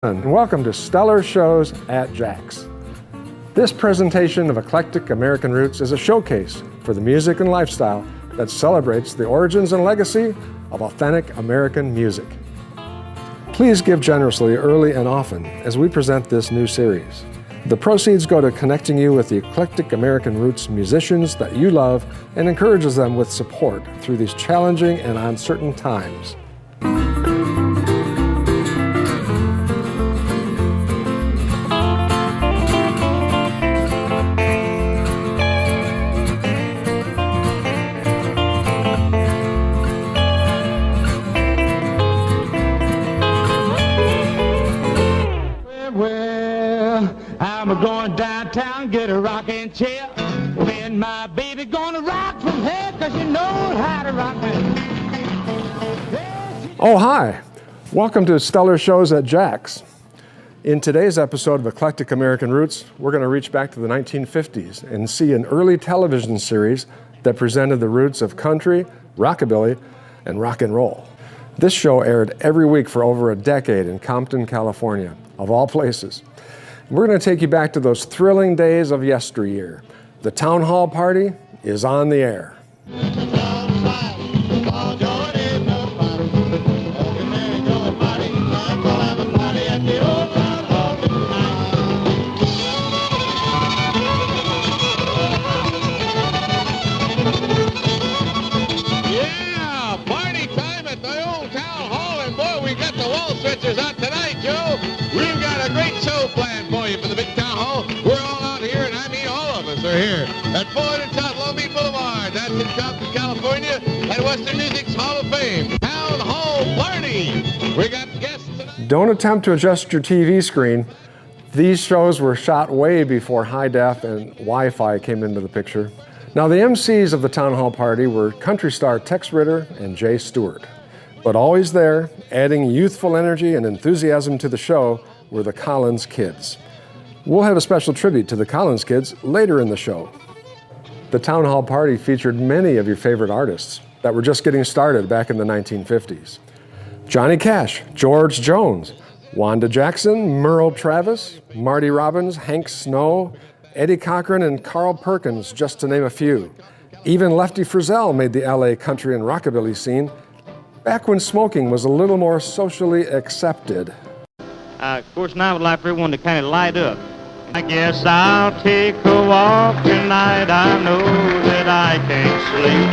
And welcome to Stellar Shows at JAX. This presentation of Eclectic American Roots is a showcase for the music and lifestyle that celebrates the origins and legacy of authentic American music. Please give generously early and often as we present this new series. The proceeds go to connecting you with the Eclectic American Roots musicians that you love and encourages them with support through these challenging and uncertain times. I'm going downtown, get a rocking chair. When my baby gonna rock from here, 'cause you know how to rock me. Oh, hi. Welcome to Stellar Shows at JAX. In today's episode of Eclectic American Roots, we're going to reach back to the 1950s and see an early television series that presented the roots of country, rockabilly, and rock and roll. This show aired every week for over a decade in Compton, California, of all places. We're going to take you back to those thrilling days of yesteryear. The Town Hall Party is on the air. Yeah, party time at the old Town Hall, and boy, we got the wall stretchers out tonight, Joe. We've got a great show planned for you for the big Town Hall. We're all out here, and I mean all of us are here at 400 South Long Beach Boulevard. That's in Compton, California, at Western Music's Hall of Fame. Town Hall Party. We got guests tonight. Don't attempt to adjust your TV screen. These shows were shot way before high def and Wi-Fi came into the picture. Now, the MCs of the Town Hall Party were country star Tex Ritter and Jay Stewart. But always there, adding youthful energy and enthusiasm to the show, were the Collins Kids. We'll have a special tribute to the Collins Kids later in the show. The Town Hall Party featured many of your favorite artists that were just getting started back in the 1950s. Johnny Cash, George Jones, Wanda Jackson, Merle Travis, Marty Robbins, Hank Snow, Eddie Cochran, and Carl Perkins, just to name a few. Even Lefty Frizzell made the LA country and rockabilly scene back when smoking was a little more socially accepted. Of course, now I would like for everyone to kind of light up. I guess I'll take a walk tonight. I know that I can't sleep,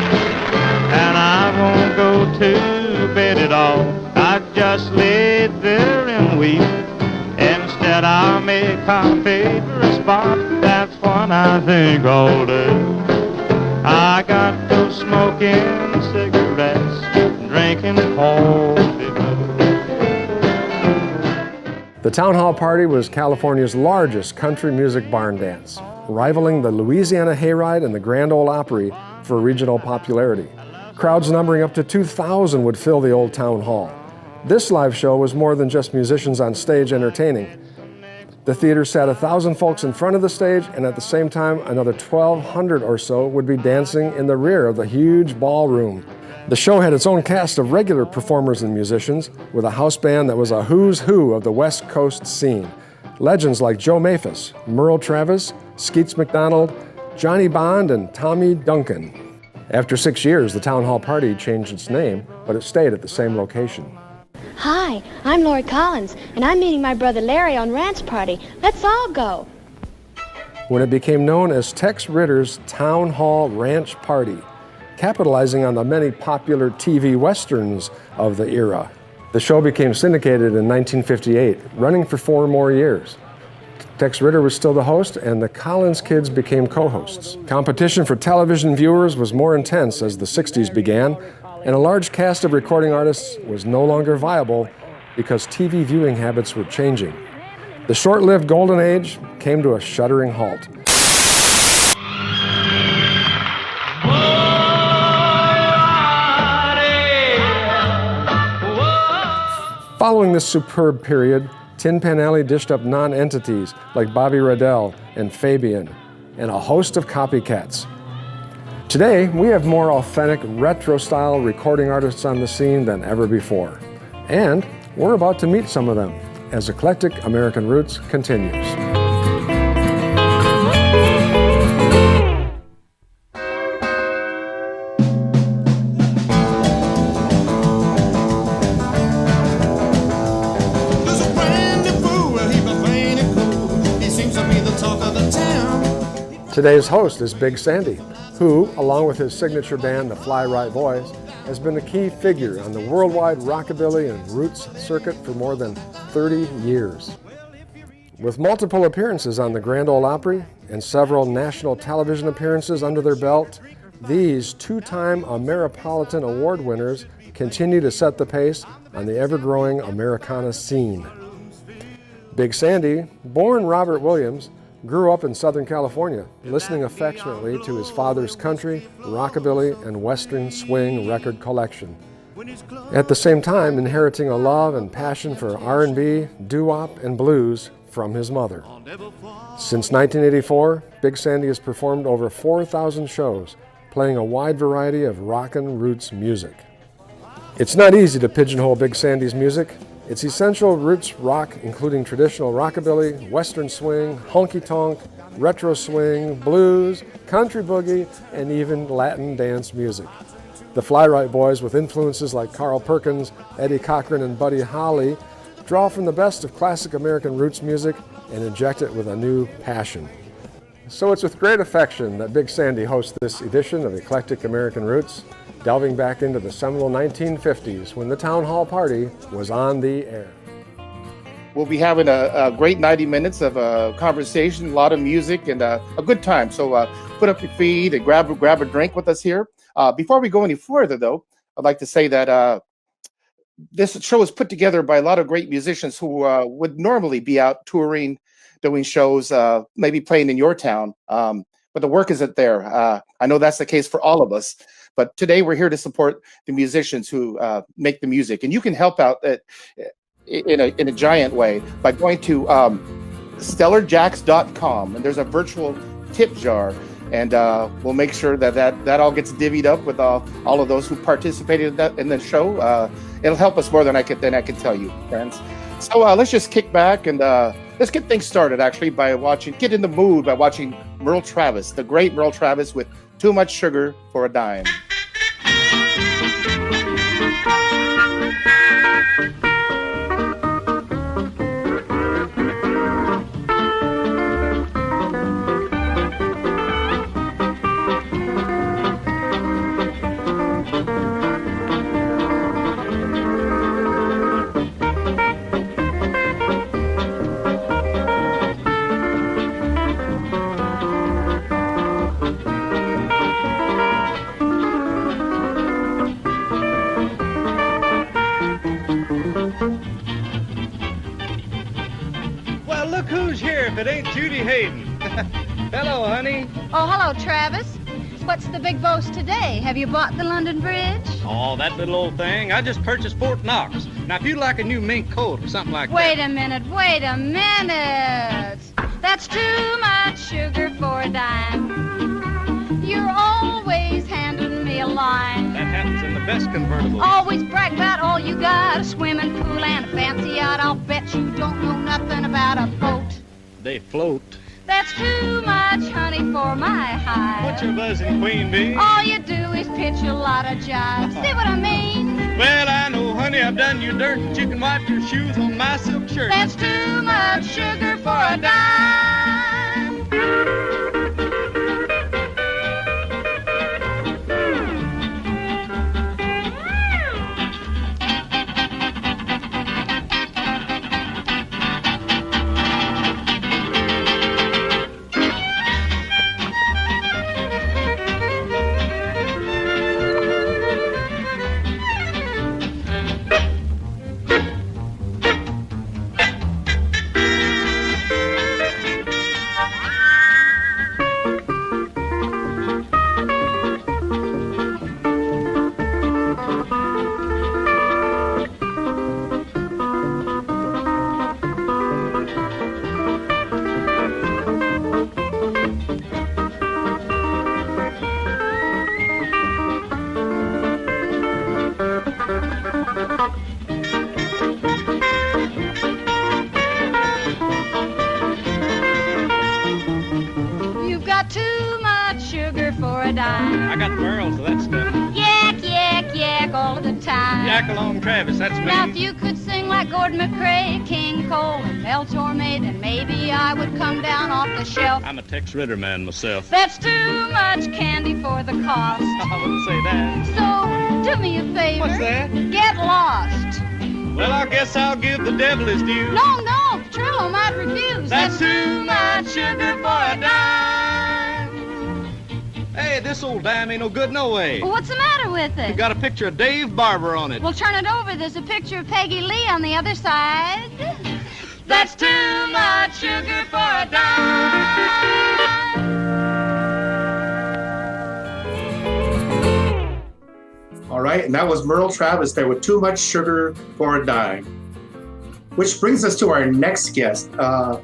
and I won't go to bed at all. I just lay there and weep. Instead, I'll make my favorite spot. That's what I think I'll do. I got to smoking cigarettes, drinking coffee. The Town Hall Party was California's largest country music barn dance, rivaling the Louisiana Hayride and the Grand Ole Opry for regional popularity. Crowds numbering up to 2,000 would fill the old Town Hall. This live show was more than just musicians on stage entertaining. The theater sat 1,000 folks in front of the stage, and at the same time, another 1,200 or so would be dancing in the rear of the huge ballroom. The show had its own cast of regular performers and musicians, with a house band that was a who's who of the West Coast scene. Legends like Joe Maphis, Merle Travis, Skeets McDonald, Johnny Bond, and Tommy Duncan. After 6 years, the Town Hall Party changed its name, but it stayed at the same location. Hi, I'm Lori Collins, and I'm meeting my brother Larry on Ranch Party. Let's all go. When it became known as Tex Ritter's Town Hall Ranch Party, capitalizing on the many popular TV westerns of the era. The show became syndicated in 1958, running for 4 more years. Tex Ritter was still the host, and the Collins Kids became co-hosts. Competition for television viewers was more intense as the 60s began, and a large cast of recording artists was no longer viable because TV viewing habits were changing. The short-lived golden age came to a shuddering halt. Following this superb period, Tin Pan Alley dished up non-entities like Bobby Redell and Fabian, and a host of copycats. Today, we have more authentic, retro-style recording artists on the scene than ever before. And we're about to meet some of them. as Eclectic American Roots continues. Today's host is Big Sandy, who, along with his signature band, the Fly Right Boys, has been a key figure on the worldwide rockabilly and roots circuit for more than 30 years. With multiple appearances on the Grand Ole Opry and several national television appearances under their belt, these two-time Ameripolitan Award winners continue to set the pace on the ever-growing Americana scene. Big Sandy, born Robert Williams, grew up in Southern California, listening affectionately to his father's country, rockabilly, and western swing record collection. At the same time, inheriting a love and passion for R&B, doo-wop, and blues from his mother. Since 1984, Big Sandy has performed over 4,000 shows, playing a wide variety of rockin' roots music. It's not easy to pigeonhole Big Sandy's music. It's essential roots rock, including traditional rockabilly, western swing, honky-tonk, retro swing, blues, country boogie, and even Latin dance music. The Fly Right Boys, with influences like Carl Perkins, Eddie Cochran, and Buddy Holly, draw from the best of classic American roots music and inject it with a new passion. So it's with great affection that Big Sandy hosts this edition of Eclectic American Roots, delving back into the seminal 1950s when the Town Hall Party was on the air. We'll be having a great 90 minutes of conversation, a lot of music, and a good time. So put up your feet and grab a drink with us here. Before we go any further, though, I'd like to say that this show is put together by a lot of great musicians who would normally be out touring, doing shows, maybe playing in your town. But the work isn't there. I know that's the case for all of us. But today we're here to support the musicians who make the music. And you can help out in a giant way by going to StellarJAX.com. And there's a virtual tip jar. And we'll make sure that all gets divvied up with all of those who participated in the show. It'll help us more than I can tell you, friends. So let's just kick back and let's get things started, actually, get in the mood by watching Merle Travis, the great Merle Travis with Too Much Sugar for a Dime. If it ain't Judy Hayden. Hello, honey. Oh, hello, Travis. What's the big boast today? Have you bought the London Bridge? Oh, that little old thing. I just purchased Fort Knox. Now, if you'd like a new mink coat or something like Wait a minute. That's too much sugar for a dime. You're always handing me a line. That happens in the best convertible. Always brag about all you got, a swimming pool and a fancy yacht. I'll bet you don't know nothing about a boat. They float. That's too much honey for my hide. What's your buzzing queen bee? All you do is pitch a lot of jive. See what I mean? Well, I know, honey, I've done you dirt, but you can wipe your shoes on my silk shirt. That's too much sugar for a dime. got Merle, so that's stuff. Yak, yak, yak all of the time. Yak along Travis, that's me. Now, if you could sing like Gordon McCrae, King Cole, and Mel Torme, then maybe I would come down off the shelf. I'm a Tex Ritter man myself. That's too much candy for the cost. I wouldn't say that. So, do me a favor. What's that? Get lost. Well, I guess I'll give the devil his due. No, no, Petrillo might refuse. That's too much sugar for a dime. Hey, this old dime ain't no good no way. Well, what's the matter with It it? got a picture of Dave Barber on it. Well, turn it over. There's a picture of Peggy Lee on the other side. That's too much sugar for a dime. All right, and that was Merle Travis there with Too Much Sugar for a Dime. Which brings us to our next guest, a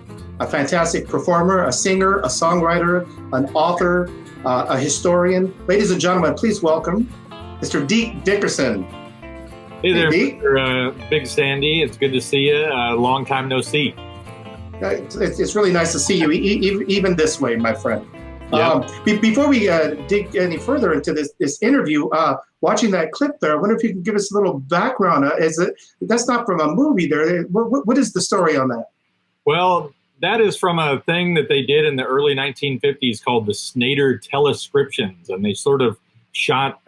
fantastic performer, a singer, a songwriter, an author, a historian. Ladies and gentlemen, please welcome Mr. Deke Dickerson. Hey there, Deke. Mr. Big Sandy. It's good to see you. Long time no see. It's really nice to see you, even this way, my friend. Yeah. Before we dig any further into this interview, watching that clip there, I wonder if you can give us a little background. That's not from a movie there. What is the story on that? Well, that is from a thing that they did in the early 1950s called the Snader Telescriptions. And they sort of shot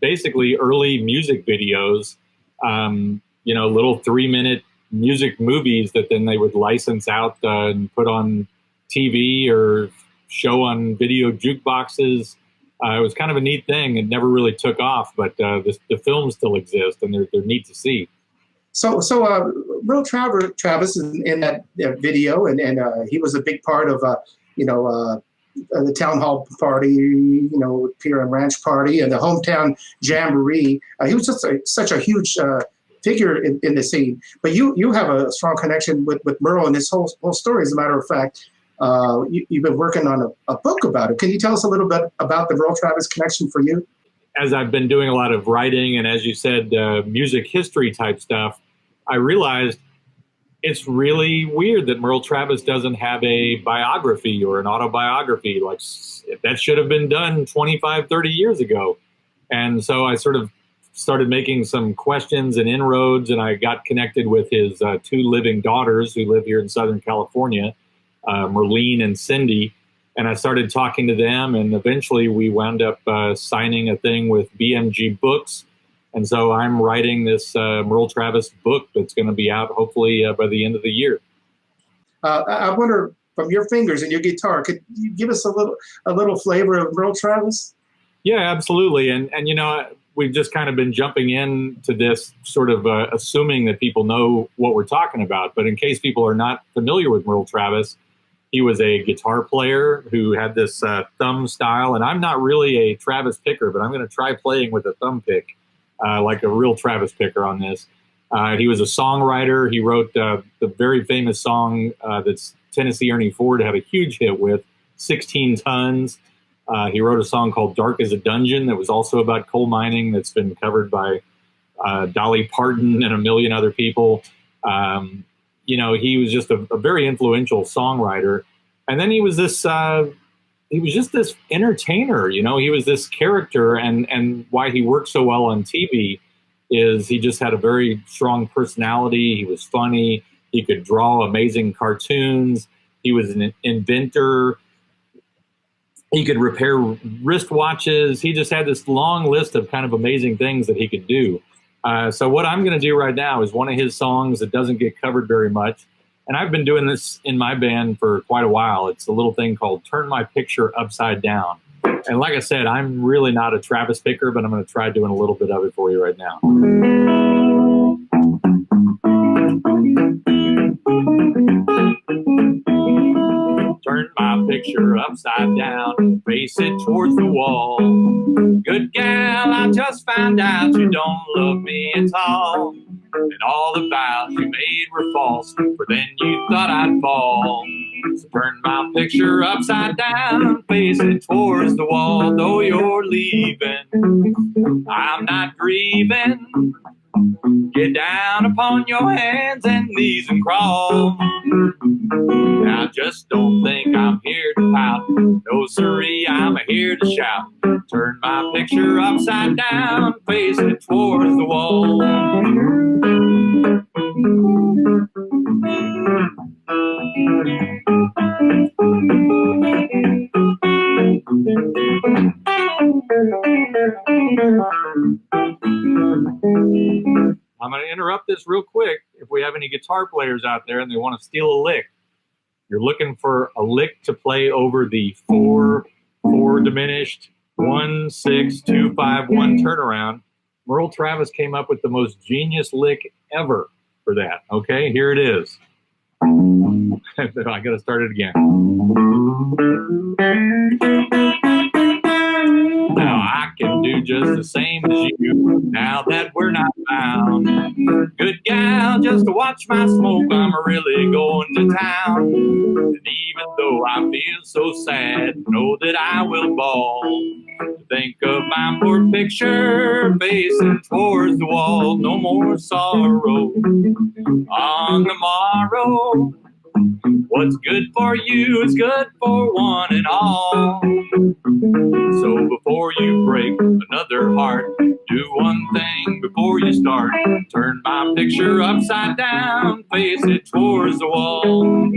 basically early music videos, little 3-minute music movies that then they would license out and put on TV or show on video jukeboxes. It was kind of a neat thing. It never really took off, but the films still exist, and they're neat to see. So Merle Travis is in that video, and he was a big part of the town hall party, Pier and Ranch party, and the hometown jamboree. He was just such a huge figure in the scene. But you have a strong connection with Merle and this whole story. As a matter of fact, you've been working on a book about it. Can you tell us a little bit about the Merle Travis connection for you? As I've been doing a lot of writing and, as you said, music history type stuff, I realized it's really weird that Merle Travis doesn't have a biography or an autobiography. Like, that should have been done 25, 30 years ago. And so I sort of started making some questions and inroads, and I got connected with his 2 living daughters who live here in Southern California, Merlene and Cindy. And I started talking to them, and eventually we wound up signing a thing with BMG Books. And so I'm writing this Merle Travis book that's going to be out hopefully by the end of the year. I wonder, from your fingers and your guitar, could you give us a little flavor of Merle Travis? Yeah, absolutely. And we've just kind of been jumping into this sort of assuming that people know what we're talking about. But in case people are not familiar with Merle Travis, he was a guitar player who had this thumb style. And I'm not really a Travis picker, but I'm going to try playing with a thumb pick, like a real Travis picker on this. He was a songwriter. He wrote the very famous song that's Tennessee Ernie Ford had a huge hit with, 16 Tons. He wrote a song called Dark as a Dungeon that was also about coal mining that's been covered by Dolly Parton and a million other people. He was just a very influential songwriter. And then he was just this entertainer, he was this character. And why he worked so well on TV is he just had a very strong personality. He was funny. He could draw amazing cartoons. He was an inventor. He could repair wristwatches. He just had this long list of kind of amazing things that he could do. So what I'm going to do right now is one of his songs that doesn't get covered very much. And I've been doing this in my band for quite a while. It's a little thing called Turn My Picture Upside Down. And like I said, I'm really not a Travis picker, but I'm going to try doing a little bit of it for you right now. Turn my picture upside down, face it towards the wall. Good gal, I just found out you don't love me at all. And all the vows you made were false, for then you thought I'd fall. So turn my picture upside down, face it towards the wall. Though you're leaving, I'm not grieving. Get down upon your hands and knees and crawl. Now just don't think I'm here to pout. No siree, I'm here to shout. Turn picture upside down, facing it towards the wall. I'm going to interrupt this real quick. If we have any guitar players out there and they want to steal a lick, you're looking for a lick to play over the 4/4 diminished, 1/6-2-5-1 turnaround. Merle Travis came up with the most genius lick ever for that. Okay, here it is. I got to start it again. Now I can do just the same as you, now that we're not bound. Good gal, just to watch my smoke, I'm really going to town. And even though I feel so sad, know that I will bawl. Think of my poor picture facing towards the wall. No more sorrow on the morrow. What's good for you is good for one and all. So before you break another heart, do one thing before you start. Turn my picture upside down, face it towards the wall.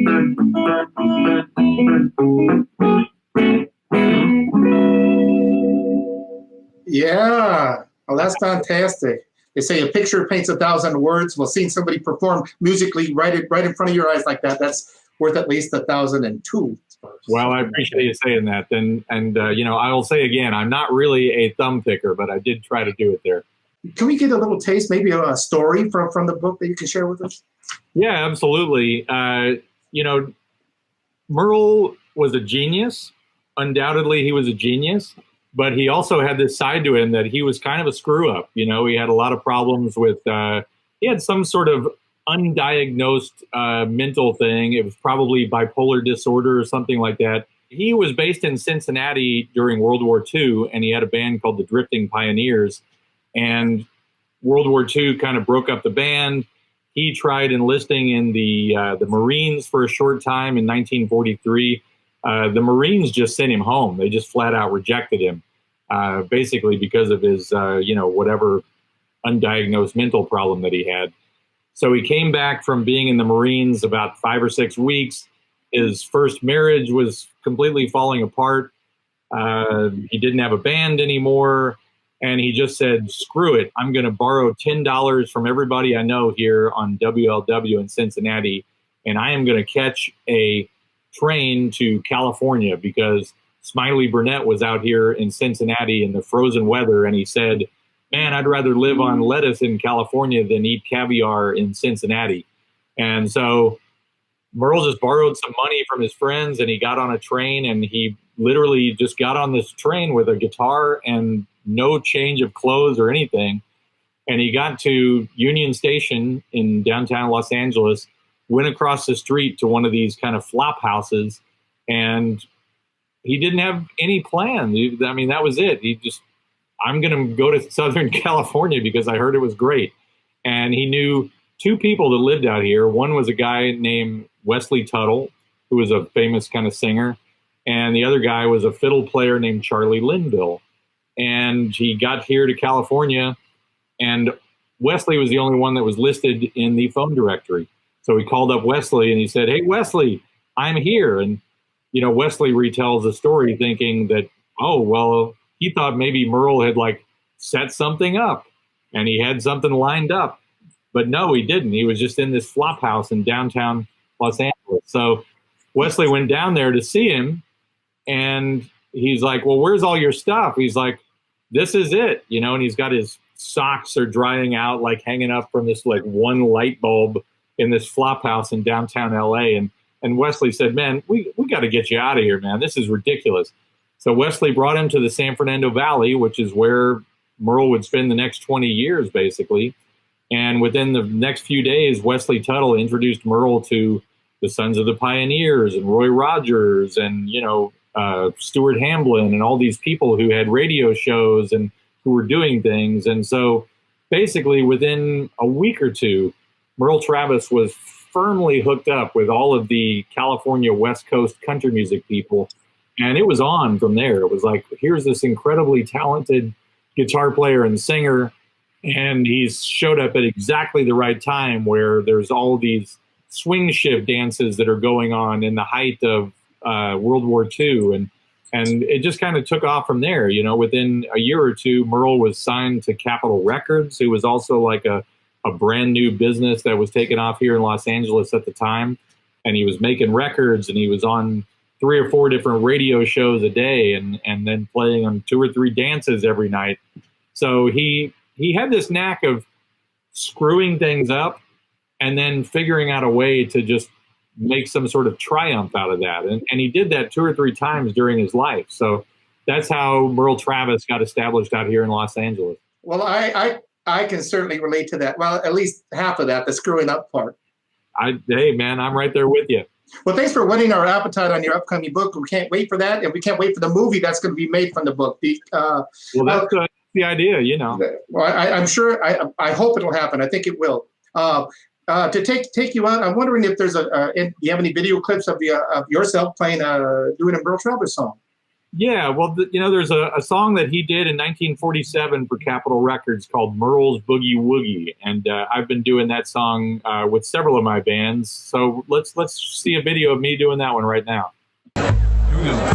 Yeah, well, that's fantastic. They say a picture paints 1,000 words. Well, seeing somebody perform musically right in front of your eyes like that, that's worth at least 1,002. Well, I appreciate you saying that. And you know, I will say again, I'm not really a thumb picker, but I did try to do it there. Can we get a little taste, maybe a story from the book that you can share with us? Yeah, absolutely. You know, Merle was a genius. Undoubtedly, he was a genius. But he also had this side to him that he was kind of a screw up. You know, he had a lot of problems with, he had some sort of undiagnosed mental thing. It was probably bipolar disorder or something like that. He was based in Cincinnati during World War II, and he had a band called the Drifting Pioneers. And World War II kind of broke up the band. He tried enlisting in the Marines for a short time in 1943. The Marines just sent him home. They just flat out rejected him, basically because of his, you know, whatever undiagnosed mental problem that he had. So he came back from being in the Marines about 5 or 6 weeks. His first marriage was completely falling apart. He didn't have a band anymore. And he just said, screw it. I'm going to borrow $10 from everybody I know here on WLW in Cincinnati. And I am going to catch a train to California because Smiley Burnett was out here in Cincinnati in the frozen weather. And he said, man, I'd rather live on lettuce in California than eat caviar in Cincinnati. And so Merle just borrowed some money from his friends and he got on a train, and he literally just got on this train with a guitar and no change of clothes or anything. And he got to Union Station in downtown Los Angeles, went across the street to one of these kind of flop houses, and he didn't have any plan. I mean, that was it. He just, I'm going to go to Southern California because I heard it was great. And he knew 2 people that lived out here. One was a guy named Wesley Tuttle, who was a famous kind of singer. And the other guy was a fiddle player named Charlie Linville. And he got here to California, and Wesley was the only one that was listed in the phone directory. So he called up Wesley and he said, hey, Wesley, I'm here. And, you know, Wesley retells the story thinking that, oh, well, he thought maybe Merle had like set something up and he had something lined up. But no, he didn't. He was just in this flop house in downtown Los Angeles. So Wesley went down there to see him, and he's like, well, where's all your stuff? He's like, this is it, you know, and he's got his socks are drying out, like hanging up from this like one light bulb in this flop house in downtown LA. And Wesley said, man, we got to get you out of here, man. This is ridiculous. So Wesley brought him to the San Fernando Valley, which is where Merle would spend the next 20 years, basically. And within the next few days, Wesley Tuttle introduced Merle to the Sons of the Pioneers and Roy Rogers and, you know, Stuart Hamblin and all these people who had radio shows and who were doing things. And so basically within a week or two, Merle Travis was firmly hooked up with all of the California West Coast country music people. And it was on from there. It was like, here's this incredibly talented guitar player and singer, and he's showed up at exactly the right time where there's all these swing shift dances that are going on in the height of World War II, and it just kind of took off from there. You know, within a year or two, Merle was signed to Capitol Records. It was also like a brand new business that was taking off here in Los Angeles at the time, and he was making records, and he was on 3 or 4 different radio shows a day, and then playing on 2 or 3 dances every night. So he had this knack of screwing things up and then figuring out a way to just make some sort of triumph out of that. And he did that 2 or 3 times during his life. So that's how Merle Travis got established out here in Los Angeles. Well, I can certainly relate to that. Well, at least half of that, the screwing up part. Hey, man, I'm right there with you. Well, thanks for whetting our appetite on your upcoming book. We can't wait for that, and we can't wait for the movie that's going to be made from the book. Well, that's the idea, you know. Well, I'm sure. I hope it'll happen. I think it will. To take you on, I'm wondering if there's do you have any video clips of yourself playing doing a Merle Travis song? Yeah, well, there's a song that he did in 1947 for Capitol Records called Merle's Boogie Woogie, and I've been doing that song with several of my bands. So let's see a video of me doing that one right now. Here we go.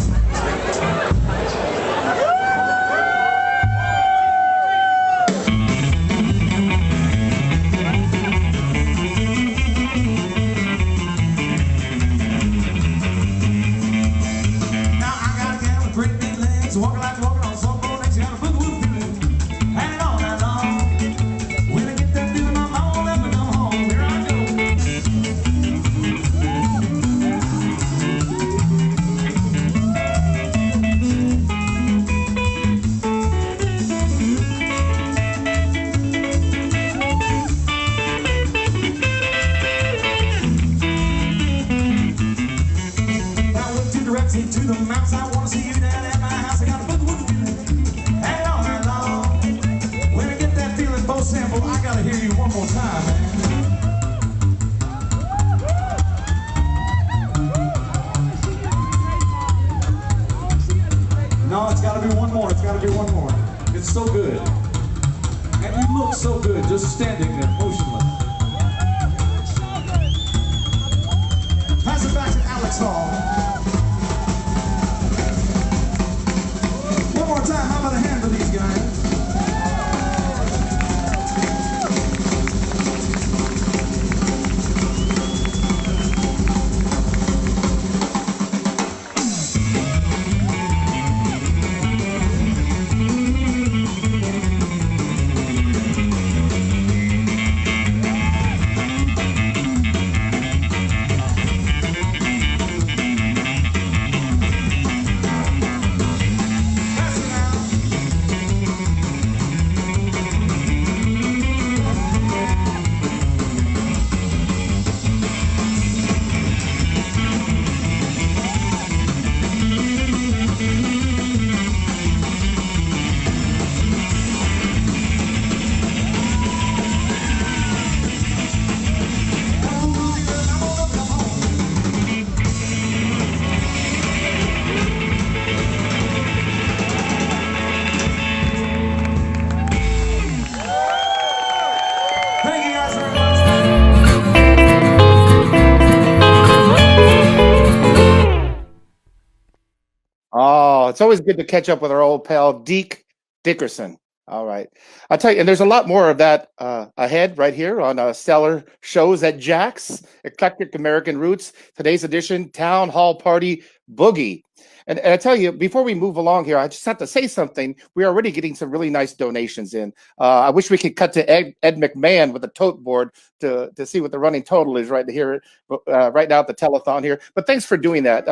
It's always good to catch up with our old pal, Deke Dickerson. All right. I'll tell you, and there's a lot more of that ahead right here on Stellar Shows at JAX, Eclectic American Roots. Today's edition, Town Hall Party Boogie. And I tell you, before we move along here, I just have to say something. We're already getting some really nice donations in. I wish we could cut to Ed McMahon with a tote board to see what the running total is right here, right now at the telethon here. But thanks for doing that.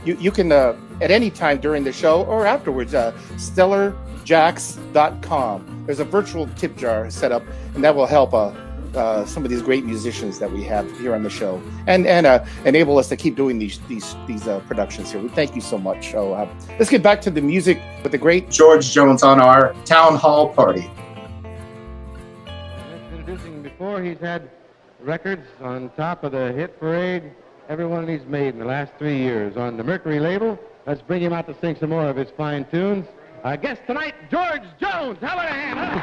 You can, at any time during the show or afterwards, StellarJAX.com. There's a virtual tip jar set up, and that will help some of these great musicians that we have here on the show, and enable us to keep doing these productions here. We thank you so much. So let's get back to the music with the great George Jones on our Town Hall Party. Introducing before, he's had records on top of the hit parade, every one he's made in the last 3 years on the Mercury label. Let's bring him out to sing some more of his fine tunes. Our guest tonight, George Jones. How about a hand, huh?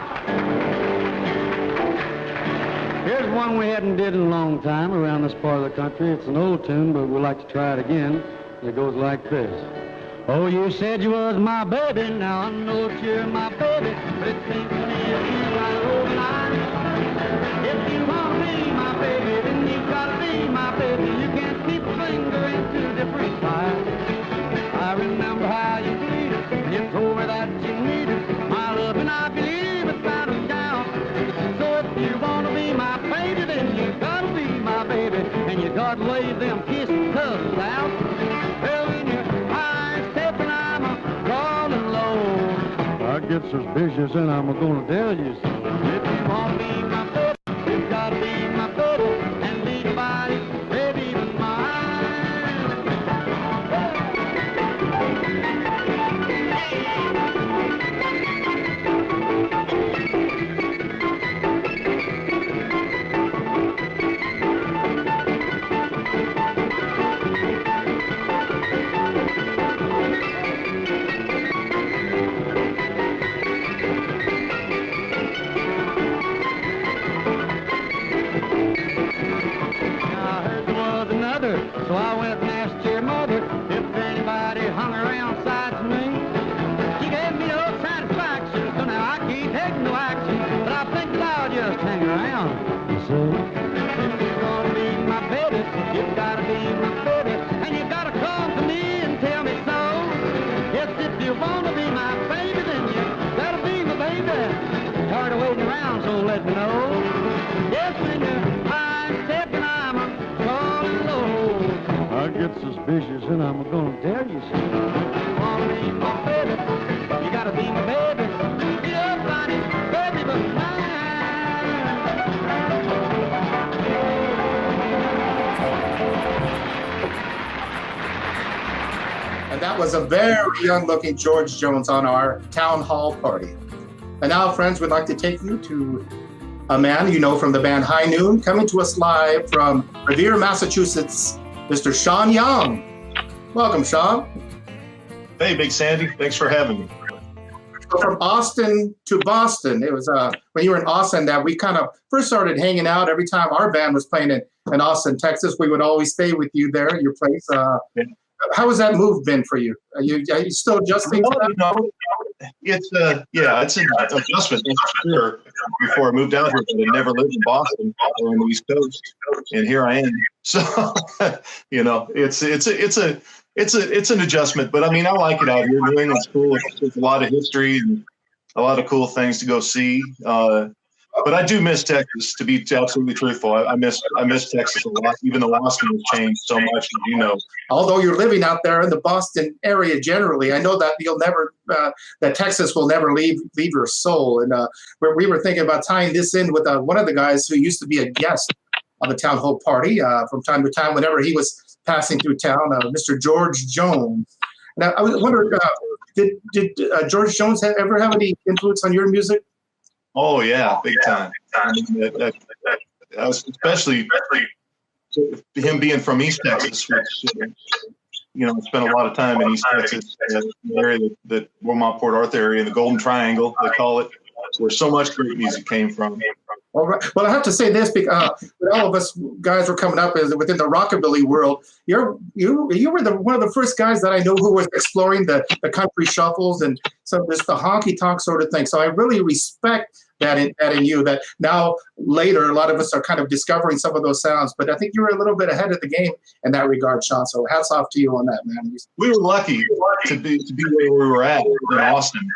Here's one we hadn't did in a long time around this part of the country. It's an old tune, but we'd like to try it again. It goes like this. Oh, you said you was my baby, now I know that you're my baby, but it seems to me you feel like over line. If you want to be my baby, then you gotta be my baby. You can't keep a finger in two different pies. I remember how you pleaded, you told me that you needed my love, and I believe it's got us down. So if you want to be my baby, then you gotta be my baby, and you gotta lay them kissing cuddles out. Well, when you're high stepping, I'm crawling low. I get suspicious, and I'm gonna tell you so. If you want to be my baby, you gotta be my baby, and leave nobody, baby, but mine. So I went and asked your mother if anybody hung around sides of me. She gave me no satisfaction, so now I can't take no action, but I think that I'll just hang around. So if you're gonna be my baby, you've gotta be my baby, and you gotta come to me and tell me so. Yes, if you wanna be my baby, then you gotta be my baby. Tired of waiting around, so let me know. Yes, when you're high stepping, I'm crawling low. I get suspicious, and I'm gonna tell you so. You wanna be my baby, you gotta be my baby. Your body, baby, but mine. And that was a very young-looking George Jones on our town hall party. And now, friends, we'd like to take you to a man you know from the band High Noon, coming to us live from Revere, Massachusetts, Mr. Shaun Young. Welcome, Shaun. Hey, Big Sandy. Thanks for having me. So from Austin to Boston, it was when you were in Austin that we kind of first started hanging out. Every time our band was playing in Austin, Texas, we would always stay with you there at your place. How has that move been for you? Are you still adjusting to that? No, it's it's an adjustment, that's for sure. Before I moved out here, I never lived in Boston or on the East Coast, and here I am. So, it's an adjustment. But I mean, I like it out here. New England's cool. There's a lot of history and a lot of cool things to go see. But I do miss Texas, to be absolutely truthful. I miss Texas a lot, even though Austin has changed so much, as you know. Although you're living out there in the Boston area generally, I know that you'll never, that Texas will never leave your soul. And we were thinking about tying this in with one of the guys who used to be a guest on the town hall party from time to time whenever he was passing through town, Mr. George Jones. Now, I was wondering, did George Jones ever have any influence on your music? Oh yeah, big time. I mean, especially him being from East Texas, which spent a lot of time in East Texas, the area that Wilmot, Port Arthur area, the Golden Triangle, they call it, where so much great music came from. Well, I have to say this because when all of us guys were coming up within the rockabilly world, you were one of the first guys that I know who was exploring the country shuffles and some just the honky tonk sort of thing. So I really respect that in you. That now later a lot of us are kind of discovering some of those sounds, but I think you were a little bit ahead of the game in that regard, Shaun. So hats off to you on that, man. We were lucky to be where we were at in Austin.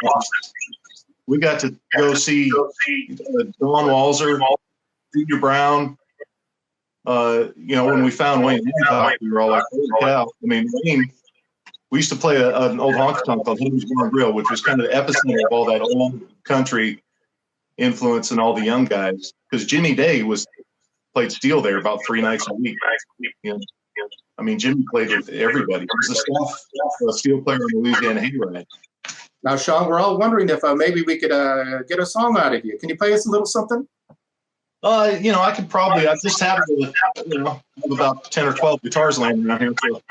We got to go see Don Walzer, Junior Brown. When we found Wayne Hancock, we were all like, holy cow. I mean, Wayne, we used to play an old honky tonk called Henry's Bar and Grill, which was kind of the epicenter of all that old country influence and all the young guys. Because Jimmy Day played steel there about 3 nights a week. I mean, Jimmy played with everybody. He was a steel player in the Louisiana Hayride. Now, Shaun, we're all wondering if maybe we could get a song out of you. Can you play us a little something? I could probably. I just have have about 10 or 12 guitars laying around here. So.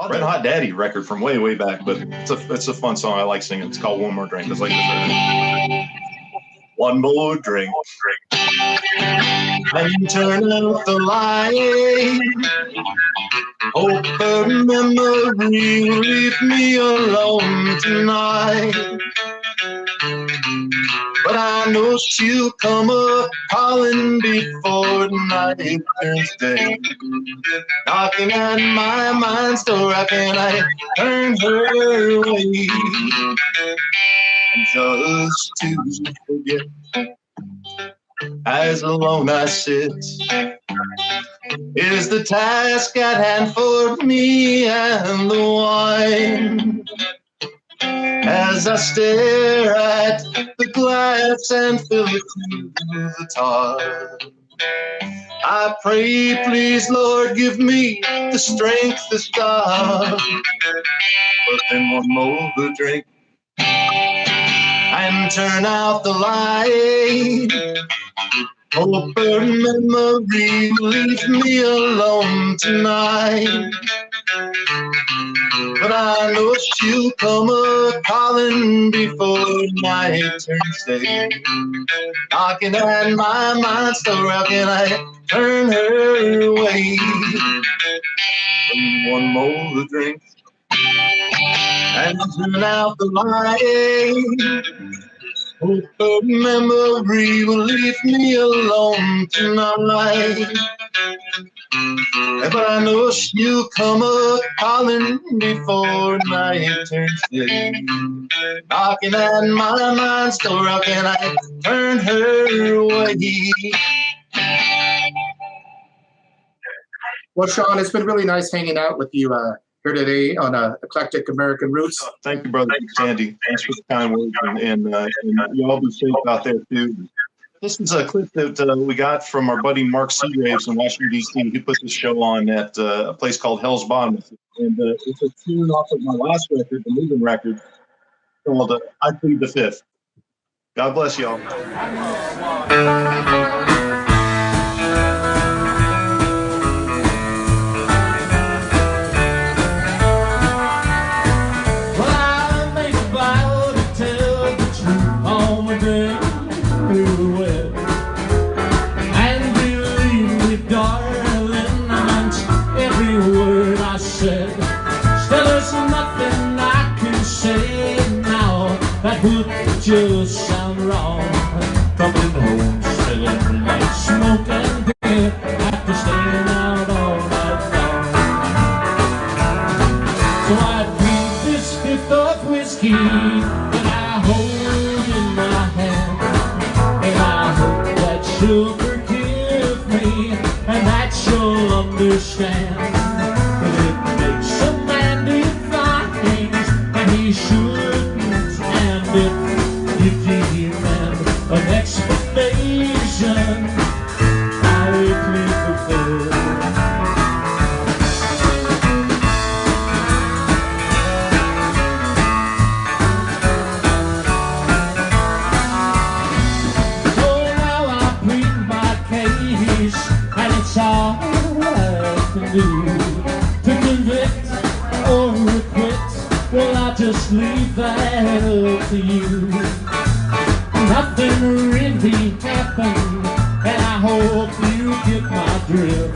Red Hot Daddy record from way, way back, but it's a fun song. I like singing. It's called One More Drink. It's like this. One more drink. And turn out the light. Hope the memory will leave me alone tonight. But I know she'll come up calling before night turns day. Knocking at my mind's door, how can I turn her away? And just to forget, as alone I sit, is the task at hand for me and the wine. As I stare at the glass and fill it to the top, I pray, please, Lord, give me the strength to stop. But then one more drink and turn out the light. Hope her memory will leave me alone tonight. But I know she'll come a-calling before night turns day. Knocking at my mind's door, how can I turn her away? And one more drink and turn out the light. Hope her memory will leave me alone tonight. But I know she'll come a-calling before night turns day. Knocking at my mind's door, how can I turn her away? Well, Shaun, it's been really nice hanging out with you here today on Eclectic American Roots. Thank you, brother Sandy. Thanks for the kind words, and you all be safe out there too. This is a clip that we got from our buddy Mark Seagraves in Washington, D.C. He put this show on at a place called Hell's Bottom. And it's a tune off of my last record, the moving record, called I Plead the Fifth. God bless y'all. Just sound wrong. Coming home, selling like smoke and beer after staying out all night long. So I drink this fifth of whiskey that I hold in my hand, and I hope that she'll forgive me and that she'll understand that it makes a man do things and he shouldn't, and it you demand an explanation. I plead the fifth. So now I plead my case, and it's all I can do to convict or acquit. Well, I'll just leave that up to you. Nothing really happened, and I hope you get my drift.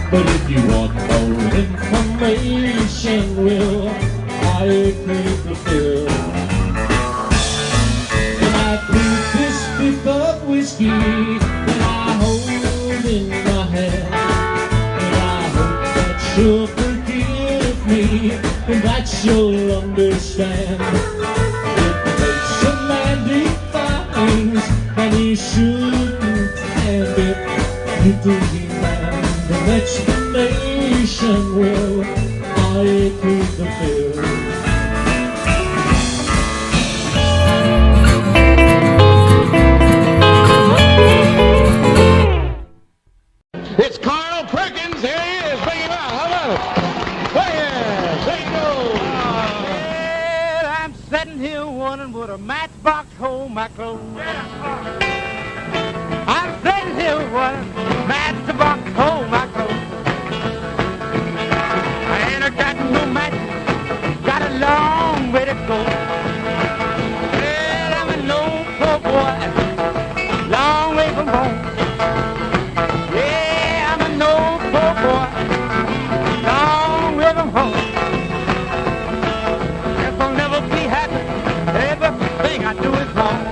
But if you want more information, well, I plead the fifth. And I plead this fifth of whiskey that I hold in my hand, and I hope that she'll forgive me and that she'll understand. And he shouldn't, and if you do demand an explanation, well, I plead the fifth. It's Carl Perkins. Here he is. Bring him out. How about it? Play it. There you go. Well, I'm sitting here wondering would a matchbox hold my clothes. I'm sitting here one matchbox hold my clothes. I ain't got no match, got a long way to go. Well, I'm an old poor boy, long way from home. Yeah, I'm an old poor boy, long way from home. Guess I'll never be happy, everything I do is wrong.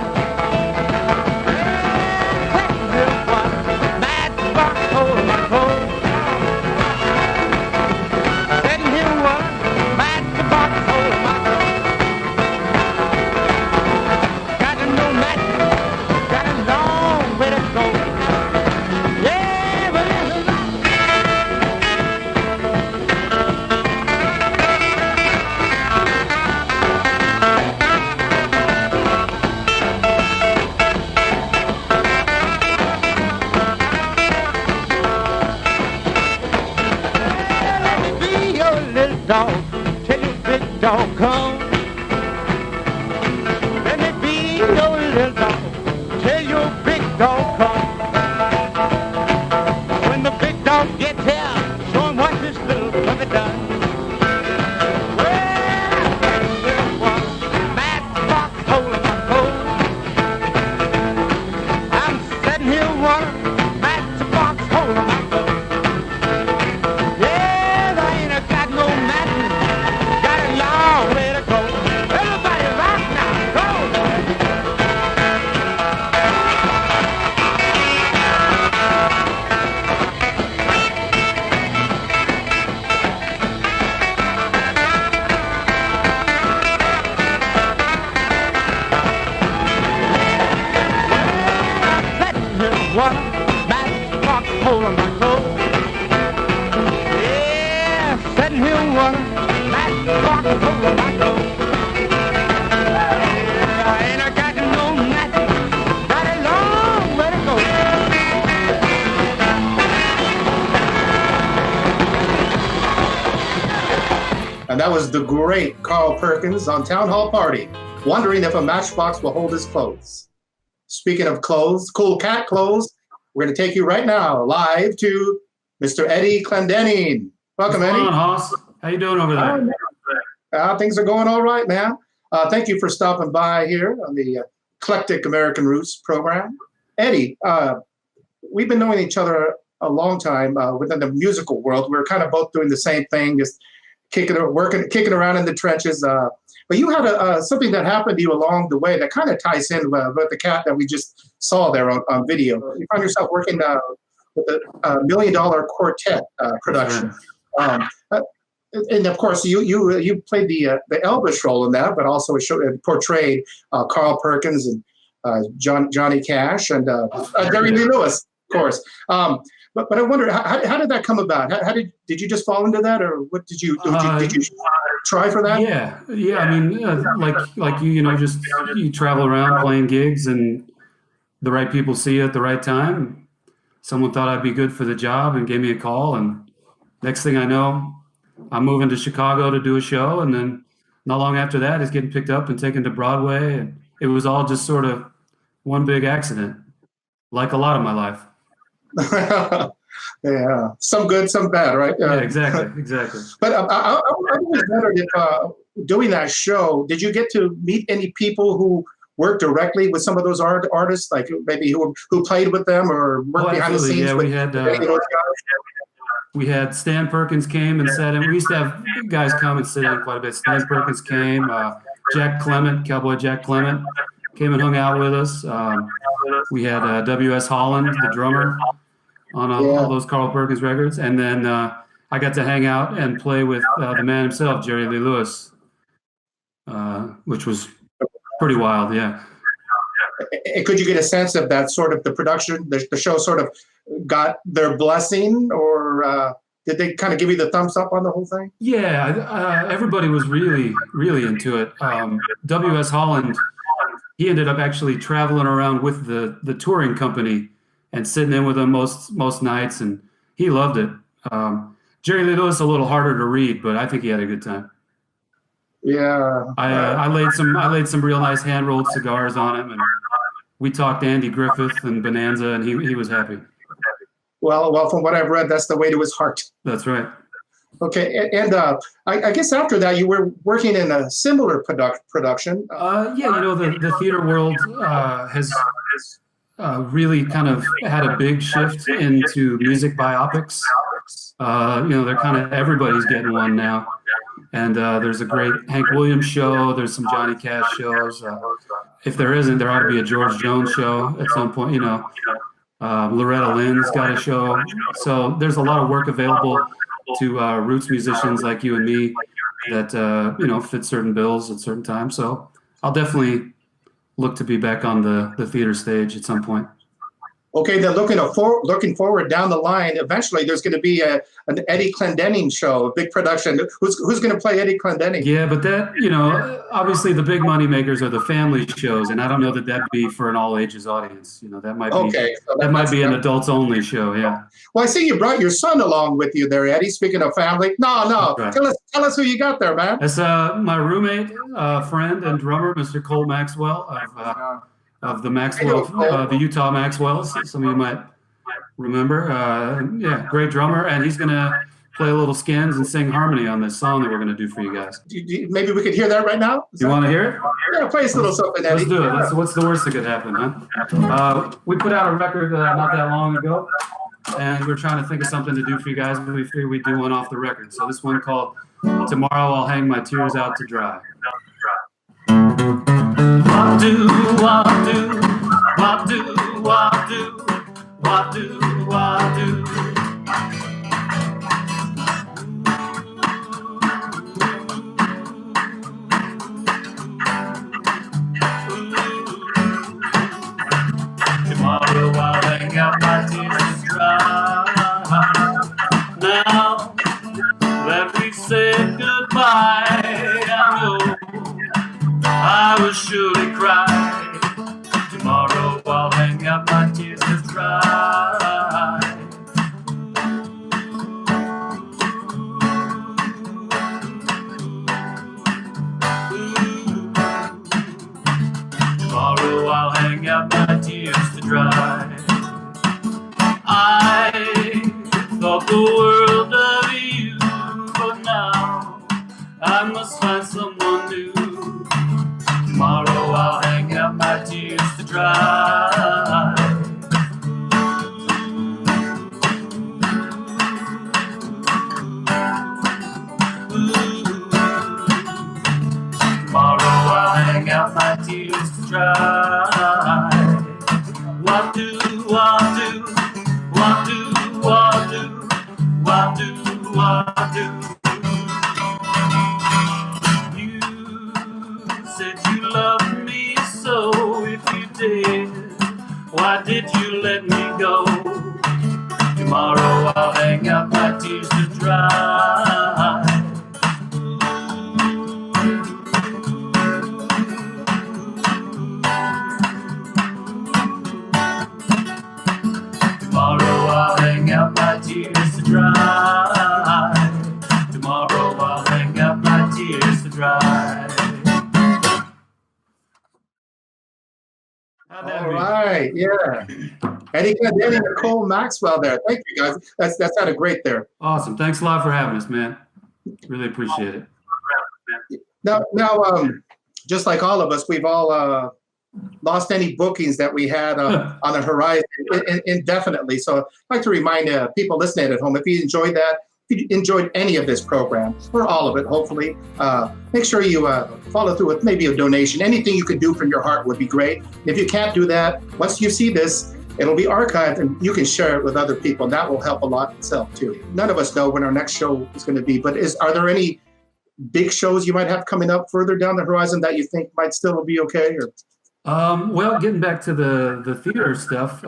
Dog, tell your big dog come. Let me be your little dog, tell your big dog come. When the big dog gets here, show him what this little puppy done. Well, there was a matchbox hole in my coat. I'm sitting here one matchbox hole in my coat. And that was the great Carl Perkins on Town Hall Party, wondering if a matchbox will hold his clothes. Speaking of clothes, cool cat clothes, we're going to take you right now live to Mr. Eddie Clendening. Welcome, Eddie. What's going on, Hoss? How you doing over there? Things are going all right, man. Thank you for stopping by here on the Eclectic American Roots program. Eddie, we've been knowing each other a long time within the musical world. We're kind of both doing the same thing, just kicking around in the trenches. But you had something that happened to you along the way that kind of ties in with the cat that we just saw there on video. You found yourself working with a $1 Million Quartet production. And of course, you played the Eldridge role in that, but also portrayed Carl Perkins and Johnny Cash and Jerry Lee Lewis, of course. But I wonder, how did that come about? How did you just fall into that, or what did you try for that? Yeah. I mean, like you just you travel around playing gigs, and the right people see you at the right time. Someone thought I'd be good for the job and gave me a call, and next thing I know, I'm moving to Chicago to do a show, and then not long after that, it's getting picked up and taken to Broadway, and it was all just sort of one big accident, like a lot of my life. Yeah, some good, some bad, right? Yeah, exactly. But I was wondering if doing that show, did you get to meet any people who worked directly with some of those artists, like maybe who played with them or worked behind the scenes? Yeah, we had Stan Perkins came and sat in. We used to have guys come and sit in quite a bit. Stan Perkins came. Jack Clement, Cowboy Jack Clement, came and hung out with us. We had W.S. Holland, the drummer, on all those Carl Perkins records. And then I got to hang out and play with the man himself, Jerry Lee Lewis, which was pretty wild, yeah. Could you get a sense of that sort of the production, the show sort of got their blessing, or did they kind of give you the thumbs up on the whole thing? Yeah, everybody was really, really into it. W.S. Holland, he ended up actually traveling around with the touring company and sitting in with them most nights, and he loved it. Jerry Lee Lewis a little harder to read, but I think he had a good time. Yeah, I laid some real nice hand rolled cigars on him, and we talked Andy Griffith and Bonanza, and he was happy. Well, from what I've read, that's the way to his heart. That's right. Okay, and I guess after that, you were working in a similar production. Yeah, the theater world has really kind of had a big shift into music biopics. They're kind of, everybody's getting one now. And there's a great Hank Williams show. There's some Johnny Cash shows. If there isn't, there ought to be a George Jones show at some point. Loretta Lynn's got a show. So there's a lot of work available to roots musicians like you and me that fit certain bills at certain times. So I'll definitely look to be back on the theater stage at some point. Okay, then looking forward down the line, eventually there's going to be an Eddie Clendening show, a big production. Who's going to play Eddie Clendening? Yeah, but that, obviously the big money makers are the family shows, and I don't know that that'd be for an all ages audience. That might be that might be an adults only show. Yeah. Well, I see you brought your son along with you there, Eddie. Speaking of family, no, right. Tell us who you got there, man. That's my roommate, friend, and drummer, Mr. Cole Maxwell of the Maxwell, the Utah Maxwells. Some of you might remember. Great drummer, and he's gonna play a little skins and sing harmony on this song that we're gonna do for you guys. Maybe we could hear that right now. You want to hear it? Yeah, play us a little something, Eddie. Let's do it. What's the worst that could happen, huh? We put out a record not that long ago, and we're trying to think of something to do for you guys, but we figured we'd do one off the record. So this one called "Tomorrow I'll Hang My Tears Out to Dry." What do I do? What do I do? What do I do? Tomorrow I'll hang out my tears dry. Now that we've said goodbye, I know I will surely cry. Tomorrow I'll hang out my tears to dry. Tomorrow I'll hang out my tears to dry. I thought the world of you, but now I must find someone new. Tomorrow I'll hang out my tears to dry. Tomorrow I'll hang out my tears to dry. What do I do? What do I do? What do I do? Love me so, if you did, why did you let me go? Tomorrow I'll hang out my tears to dry. Tomorrow I'll hang out my tears to dry. Tomorrow I'll hang out my tears to dry. All right, yeah. Eddie Clendening and Cole Maxwell there. Thank you, guys. That sounded great there. Awesome. Thanks a lot for having us, man. Really appreciate it. Now, just like all of us, we've all lost any bookings that we had on the horizon indefinitely. So I'd like to remind people listening at home, if you enjoyed that, if you enjoyed any of this program, or all of it, hopefully, make sure you follow through with maybe a donation. Anything you could do from your heart would be great. If you can't do that, once you see this, it'll be archived and you can share it with other people, and that will help a lot itself too. None of us know when our next show is going to be, but are there any big shows you might have coming up further down the horizon that you think might still be okay? Or well, getting back to the theater stuff,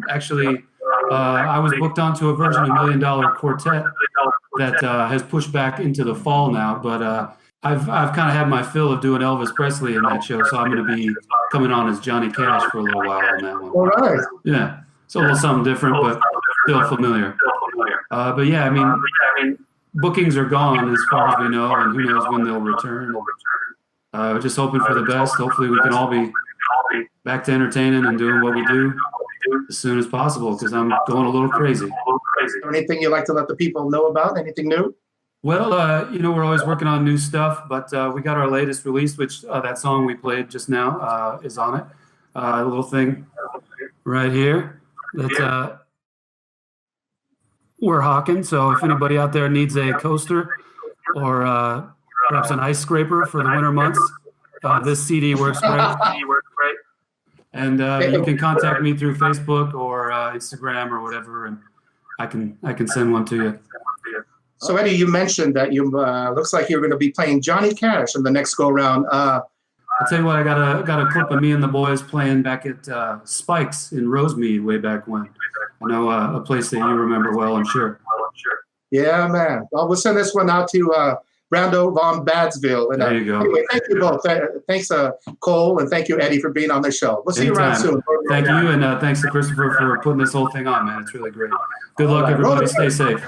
actually, I was booked onto a version of $1 Million Quartet that has pushed back into the fall now, but I've kind of had my fill of doing Elvis Presley in that show, so I'm going to be coming on as Johnny Cash for a little while on that one. All right. Yeah, it's a little something different, but still familiar. But yeah, I mean, bookings are gone as far as we know, and who knows when they'll return. Just hoping for the best. Hopefully we can all be back to entertaining and doing what we do as soon as possible because I'm going a little crazy. Is there anything you'd like to let the people know about? Anything new? Well, we're always working on new stuff, but we got our latest release, which that song we played just now is on it. A little thing right here that we're hawking. So if anybody out there needs a coaster or perhaps an ice scraper for the winter months, this CD works great. And you can contact me through Facebook or Instagram or whatever, and I can send one to you. So Eddie, you mentioned that you looks like you're going to be playing Johnny Cash in the next go round. I'll tell you what, I got a clip of me and the boys playing back at Spike's in Rosemead way back when. I know a place that you remember well, I'm sure. Yeah, man. Well, we'll send this one out to Brando von Badsville. And, there you go. Anyway, thank you both. Thanks, Cole, and thank you, Eddie, for being on the show. We'll see you around soon. Thank you, and thanks to Christopher for putting this whole thing on, man. It's really great. Good luck, everybody. Stay safe.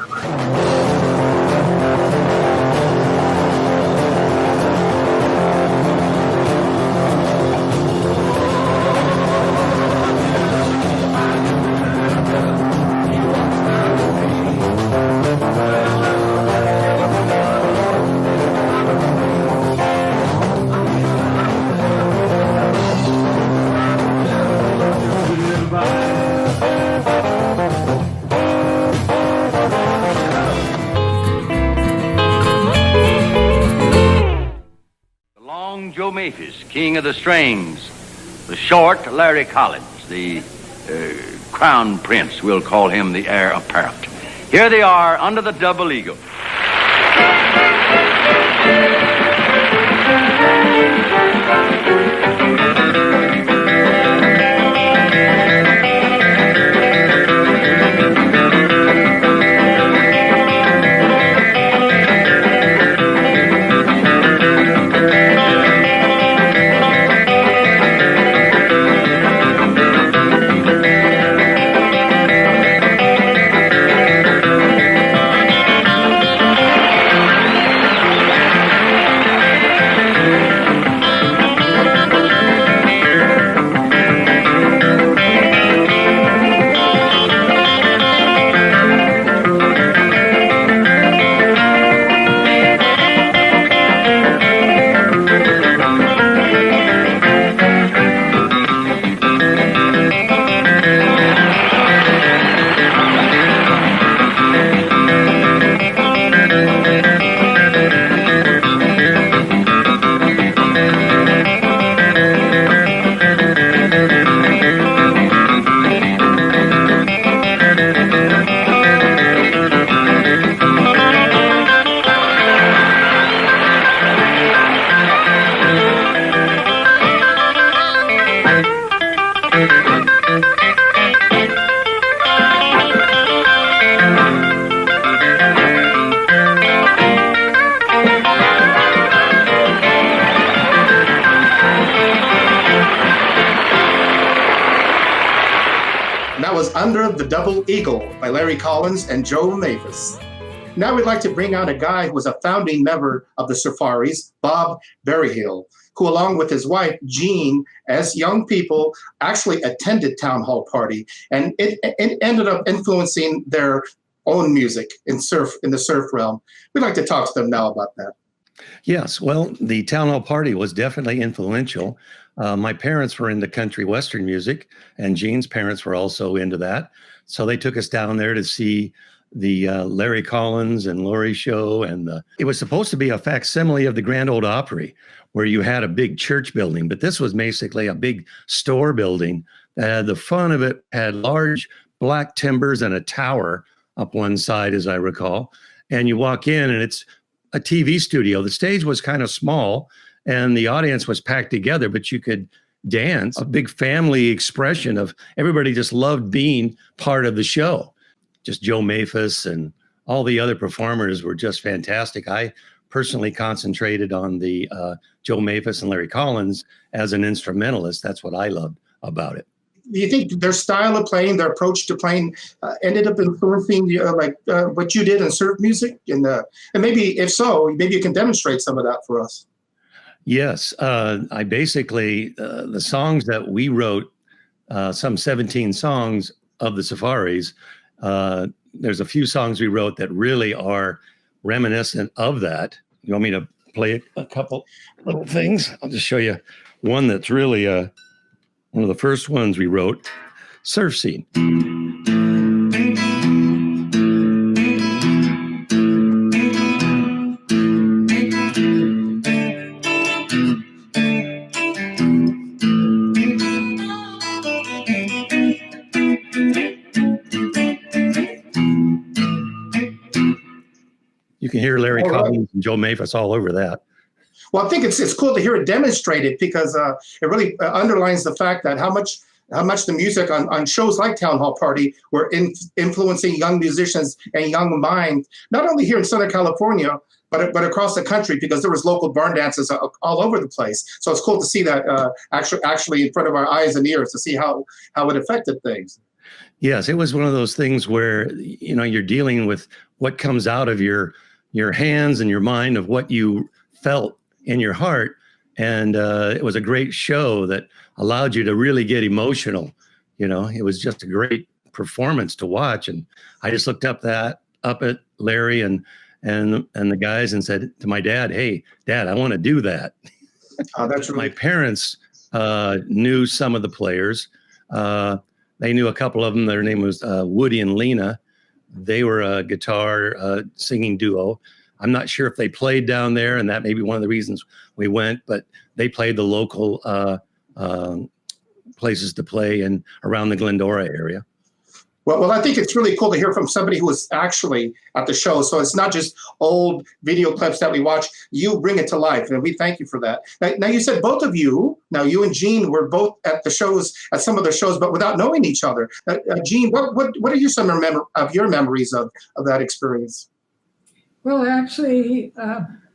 Joe Maphis, king of the strings, the short Larry Collins, the crown prince, we'll call him the heir apparent. Here they are under the double eagle. Under the Double Eagle by Larry Collins and Joe Maphis. Now we'd like to bring out a guy who was a founding member of the Surfaris, Bob Berryhill, who along with his wife, Jean, as young people actually attended Town Hall Party, and it ended up influencing their own music in the surf realm. We'd like to talk to them now about that. Yes, well, the Town Hall Party was definitely influential. My parents were into country western music, and Jean's parents were also into that. So they took us down there to see the Larry Collins and Laurie show. And it was supposed to be a facsimile of the Grand Ole Opry, where you had a big church building. But this was basically a big store building. The front of it had large black timbers and a tower up one side, as I recall. And you walk in, and it's a TV studio. The stage was kind of small, and the audience was packed together, but you could dance. A big family expression of everybody just loved being part of the show. Just Joe Maphis and all the other performers were just fantastic. I personally concentrated on the Joe Maphis and Larry Collins as an instrumentalist. That's what I loved about it. Do you think their style of playing, their approach to playing, ended up influencing what you did in surf music? And maybe, if so, maybe you can demonstrate some of that for us. Yes, I basically the songs that we wrote, some 17 songs of the Surfaris. There's a few songs we wrote that really are reminiscent of that. You want me to play a couple little things? I'll just show you one that's really one of the first ones we wrote, Surf Scene. You can hear Larry Collins and Joe Maphis all over that. Well, I think it's cool to hear it demonstrated because it really underlines the fact that how much the music on shows like Town Hall Party were influencing young musicians and young minds, not only here in Southern California, but across the country, because there was local barn dances all over the place. So it's cool to see that actually in front of our eyes and ears, to see how it affected things. Yes, it was one of those things where, you know, you're dealing with what comes out of your hands and your mind, of what you felt in your heart. And it was a great show that allowed you to really get emotional. You know, it was just a great performance to watch. And I just looked up at Larry and the guys and said to my dad, "Hey, Dad, I want to do that." That's really... My parents knew some of the players. They knew a couple of them. Their name was Woody and Lena. They were a guitar singing duo. I'm not sure if they played down there, and that may be one of the reasons we went, but they played the local places to play and around the Glendora area. Well, I think it's really cool to hear from somebody who was actually at the show. So it's not just old video clips that we watch. You bring it to life, and we thank you for that. Now you said both of you, you and Gene were both at the shows, at some of the shows, but without knowing each other. Gene, what are some of your memories of that experience? Well, actually,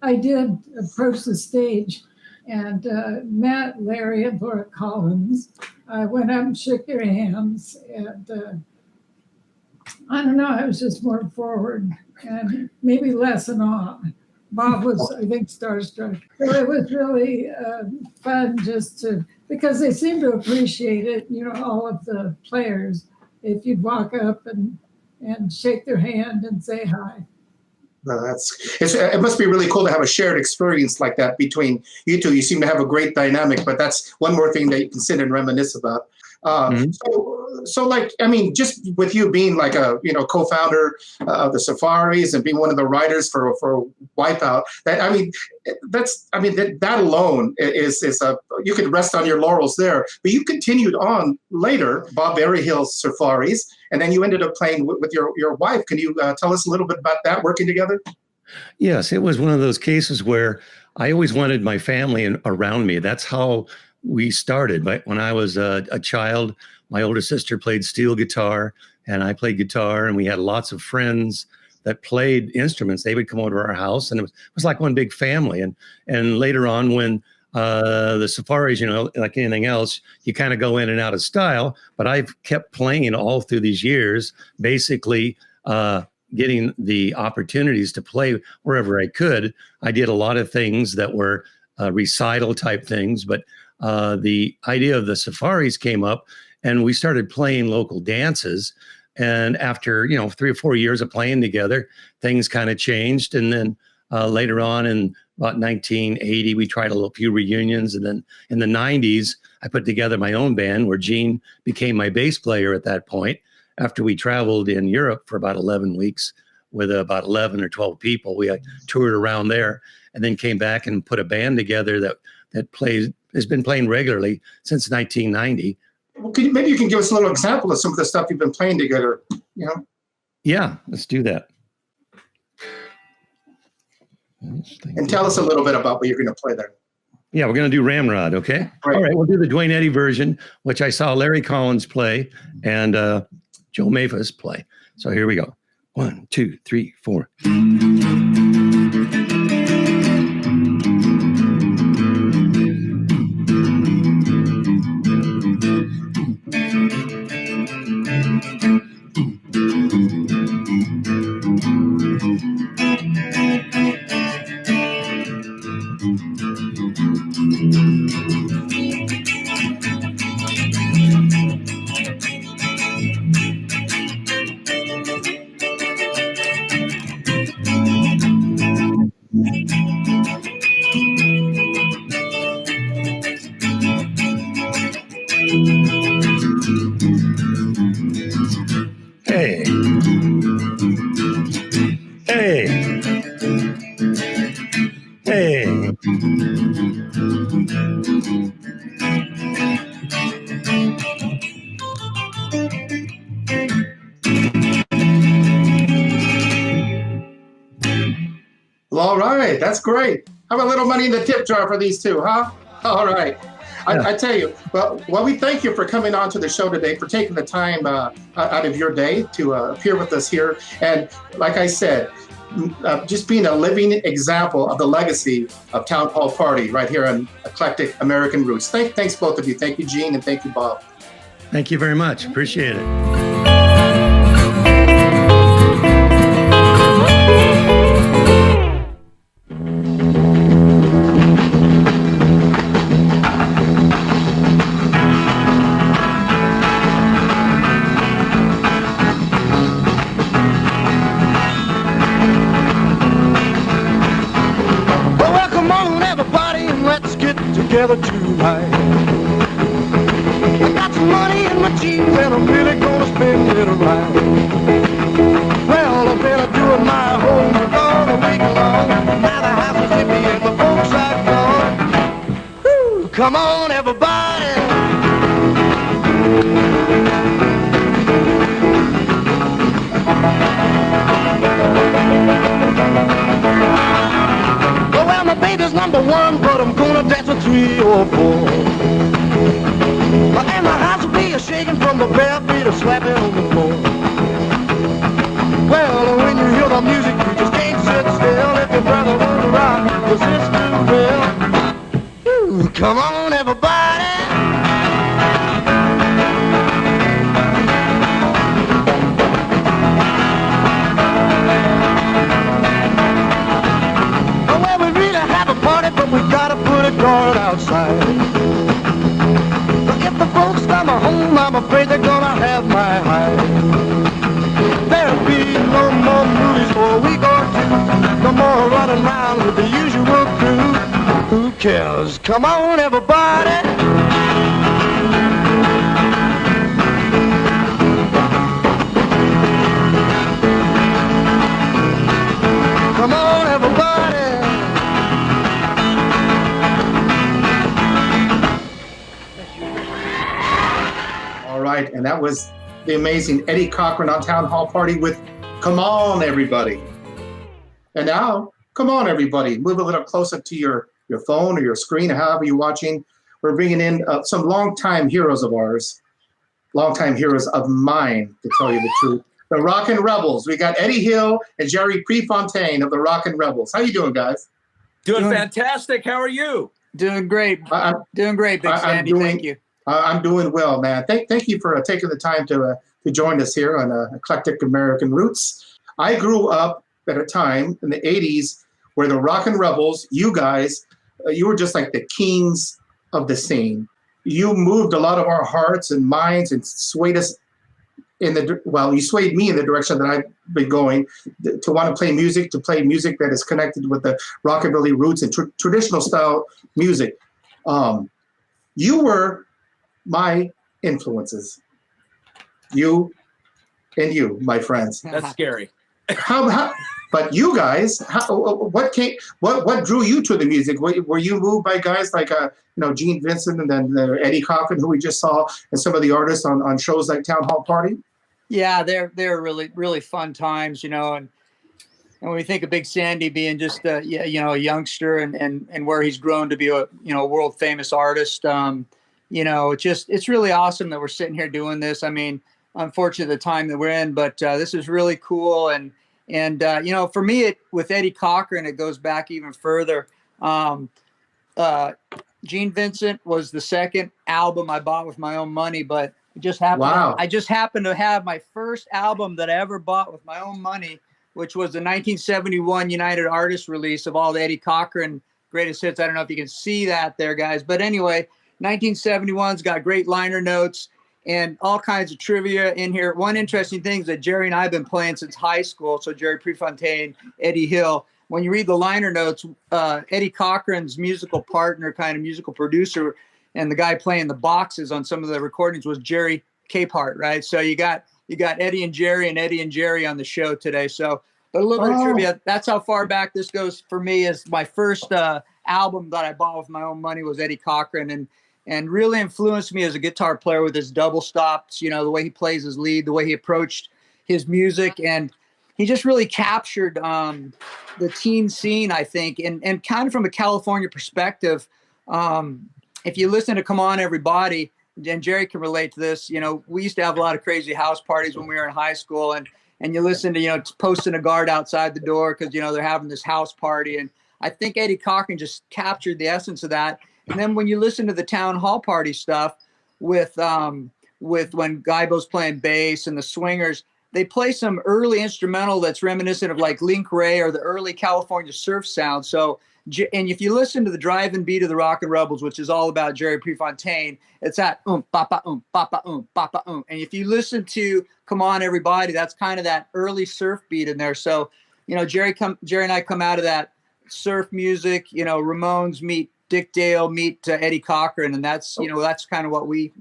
I did approach the stage and met Larry and Dakota Collins. I went up and shook their hands, and I don't know, I was just more forward and maybe less in awe. Bob was, I think, starstruck. So it was really fun just because they seemed to appreciate it, you know, all of the players, if you'd walk up and shake their hand and say hi. No, it must be really cool to have a shared experience like that between you two. You seem to have a great dynamic, but that's one more thing that you can sit and reminisce about. So like, I mean, just with you being like a, you know, co-founder of the Surfaris and being one of the writers for Wipeout, that alone is you could rest on your laurels there. But you continued on later, Bob Berryhill's Surfaris, and then you ended up playing with your wife. Can you tell us a little bit about that, working together? Yes, it was one of those cases where I always wanted my family around me. That's how we started. But when I was a child, my older sister played steel guitar and I played guitar, and we had lots of friends that played instruments. They would come over to our house, and it was like one big family. And later on, when the Surfaris, you know, like anything else, you kind of go in and out of style, but I've kept playing all through these years, basically getting the opportunities to play wherever I could. I did a lot of things that were recital type things, but the idea of the Surfaris came up, and we started playing local dances. And after, you know, 3 or 4 years of playing together, things kind of changed. And then later on in about 1980, we tried a few reunions. And then in the 90s, I put together my own band where Gene became my bass player at that point. After we traveled in Europe for about 11 weeks with about 11 or 12 people, we toured around there and then came back and put a band together that has been playing regularly since 1990. Well, maybe you can give us a little example of some of the stuff you've been playing together, you know? Yeah, let's do that. And tell us a little bit about what you're going to play there. Yeah, we're going to do Ramrod, okay? Right. All right, we'll do the Duane Eddy version, which I saw Larry Collins play and Joe Maphis play. So here we go. 1, 2, 3, 4. All right, that's great. Have a little money in the tip jar for these two, huh? All right. I tell you, well, we thank you for coming on to the show today, for taking the time out of your day to appear with us here. And like I said, just being a living example of the legacy of Town Hall Party right here on Eclectic American Roots. Thanks both of you. Thank you, Gene, and thank you, Bob. Thank you very much. Appreciate it. Well, come on, everybody, and let's get together tonight. I got some money in my jeans, and I'm really gonna spend it right. Well, I've been doing my homework all the week long. Now the house is empty and the folks are gone. Woo, come on, everybody. Well, my baby's number one, but I'm gonna dance with 3 or 4. And my house will be a-shaking from the bare feet of slapping on the floor. Well, when you hear the music, you just can't sit still. If your brother wants to rock, your sister will. Ooh, come on, everybody. Well, we really have a party, but we gotta put a guard outside. If the folks come home, I'm afraid they're gonna have my hide. There'll be no more movies for a week or two. No more running around with the usual crew. Who cares? Come on, everybody. Come on, everybody. All right, and that was the amazing Eddie Cochran on Town Hall Party with Come On, Everybody. And now, come on, everybody. Move a little closer to your phone or your screen, or however you're watching. We're bringing in some longtime heroes of ours, longtime heroes of mine, to tell you the truth. The Rockin Rebels. We got Eddie Hill and Jerry Prefontaine of the Rockin Rebels. How you doing, guys? Doing fantastic. How are you? Doing great. Doing great, Big Sandy. Thank you. I'm doing well, man. Thank you for taking the time to join us here on Eclectic American Roots. I grew up at a time in the 80s where the Rockin Rebels, you guys, you were just like the kings of the scene. You moved a lot of our hearts and minds and swayed us you swayed me in the direction that I've been going to want to play music that is connected with the rockabilly roots and traditional style music. You were my influences. You and you, my friends. That's scary. But you guys, what drew you to the music? Were you moved by guys like Gene Vincent and then Eddie Cochran, who we just saw, and some of the artists on shows like Town Hall Party? Yeah, they're really, really fun times, and when we think of Big Sandy being just a youngster and where he's grown to be a world famous artist, it's really awesome that we're sitting here doing this. I mean, unfortunately the time that we're in, but this is really cool. And for me, with Eddie Cochran, it goes back even further. Gene Vincent was the second album I bought with my own money, but it just happened. Wow. I just happened to have my first album that I ever bought with my own money, which was the 1971 United Artists release of all the Eddie Cochran greatest hits. I don't know if you can see that there, guys, but anyway, 1971's got great liner notes and all kinds of trivia in here. One interesting thing is that Jerry and I have been playing since high school. So Jerry Prefontaine, Eddie Hill. When you read the liner notes, Eddie Cochran's musical partner, kind of musical producer, and the guy playing the boxes on some of the recordings was Jerry Capehart, right? So you got Eddie and Jerry on the show today. So but a little bit of trivia. That's how far back this goes for me. Is my first album that I bought with my own money was Eddie Cochran, and really influenced me as a guitar player with his double stops, the way he plays his lead, the way he approached his music. And just really captured the teen scene, I think, and kind of from a California perspective. If you listen to Come On Everybody, and Jerry can relate to this, you know, we used to have a lot of crazy house parties when we were in high school, and you listen to, you know, posting a guard outside the door because, you know, they're having this house party. And I think Eddie Cochran just captured the essence of that. And then when you listen to the town hall party stuff with when Guybo's playing bass and the Swingers, they play some early instrumental that's reminiscent of like Link Ray or the early California surf sound. So, and if you listen to the drive-in beat of the Rockin' Rebels, which is all about Jerry Prefontaine, it's that papa papa papa. And if you listen to Come On Everybody, that's kind of that early surf beat in there. So, you know, Jerry and I come out of that surf music, you know, Ramones meet Dick Dale meet Eddie Cochran, and that's, you know, that's kind of what we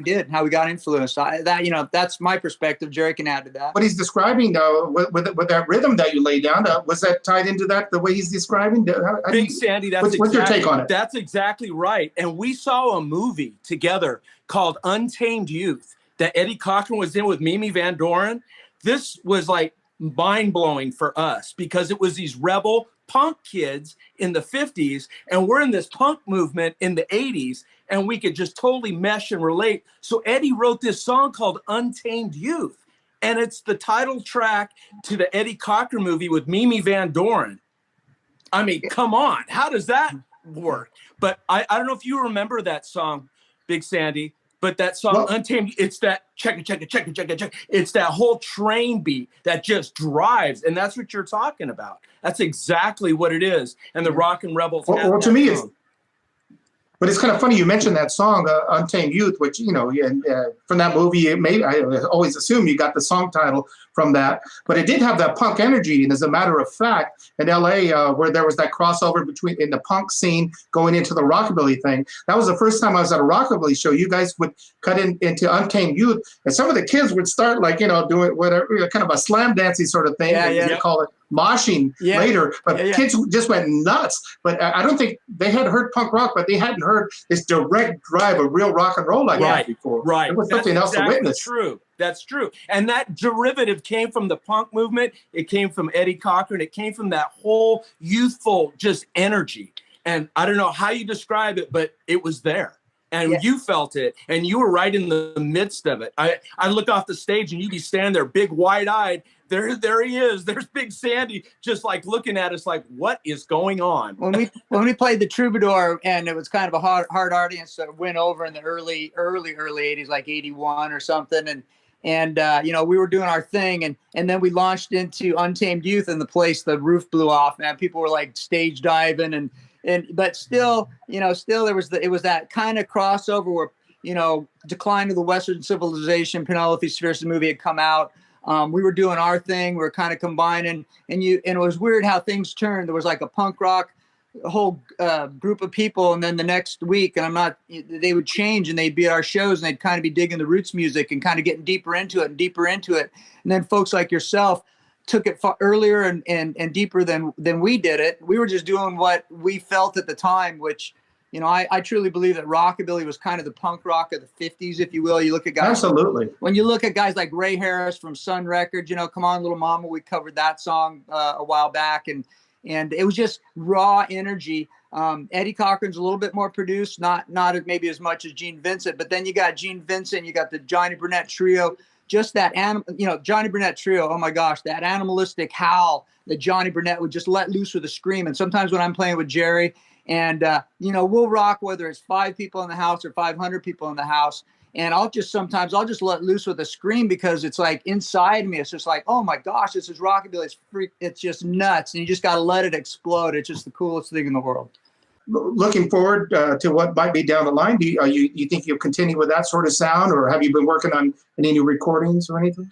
did, how we got influenced. You know, that's my perspective. Jerry can add to that. What he's describing, with that rhythm that you laid down, was that tied into that the way he's describing? Big Sandy, what's your take on it? That's exactly right. And we saw a movie together called Untamed Youth that Eddie Cochran was in with Mimi Van Doren. This was like mind-blowing for us because it was these rebel punk kids in the 50s, and we're in this punk movement in the 80s, and we could just totally mesh and relate. So Eddie wrote this song called Untamed Youth, and it's the title track to the Eddie Cochran movie with Mimi Van Doren. I mean, come on, how does that work? But I don't know if you remember that song, Big Sandy, but that song, Untamed, it's that check it. It's that whole train beat that just drives, and that's what you're talking about. That's exactly what it is. And the Rockin' Rebels. Well, to me, but it's kind of funny you mentioned that song, Untamed Youth, which, you know, from that movie, I always assume you got the song title from that. But it did have that punk energy. And as a matter of fact, in LA, where there was that crossover in the punk scene going into the rockabilly thing, that was the first time I was at a rockabilly show. You guys would cut into Untamed Youth, and some of the kids would start, like, you know, doing whatever, kind of a slam dancey sort of thing. They call it moshing later, but kids just went nuts. But I don't think they had heard punk rock, but they hadn't heard this direct drive of real rock and roll like that before. Right. It was something else to witness. That's true. And that derivative came from the punk movement. It came from Eddie Cochran. It came from that whole youthful just energy. And I don't know how you describe it, but it was there. And you felt it, and you were right in the midst of it. I look off the stage, and you'd be standing there, big, wide-eyed. There he is. There's Big Sandy, just like looking at us, like, what is going on? When we played the Troubadour, and it was kind of a hard audience that went over in the early 80s, like 81 or something, and you know, we were doing our thing, and then we launched into Untamed Youth, and the roof blew off. Man, people were like stage diving but still, you know, it was that kind of crossover where, you know, Decline of the Western Civilization, Penelope Spheres movie had come out. We were doing our thing. We were kind of combining, and it was weird how things turned. There was like a punk rock whole group of people, and then the next week, they would change, and they'd be at our shows, and they'd kind of be digging the roots music and kind of getting deeper into it. And then folks like yourself took it far earlier and deeper than we did it. We were just doing what we felt at the time, which, you know, I truly believe that rockabilly was kind of the punk rock of the 50s, if you will. You look at guys. Absolutely. When you look at guys like Ray Harris from Sun Records, you know, Come On Little Mama, we covered that song a while back, and it was just raw energy. Eddie Cochran's a little bit more produced, not maybe as much as Gene Vincent, but then you got Gene Vincent, you got the Johnny Burnett Trio. Just that Johnny Burnett Trio, oh my gosh, that animalistic howl that Johnny Burnett would just let loose with a scream. And sometimes when I'm playing with Jerry, and you know, we'll rock whether it's 5 people in the house or 500 people in the house, and I'll just let loose with a scream because it's like inside me, it's just like, oh my gosh, this is rockabilly. It's just nuts, and you just got to let it explode. It's just the coolest thing in the world. Looking forward to what might be down the line. Do you think you'll continue with that sort of sound, or have you been working on any new recordings or anything?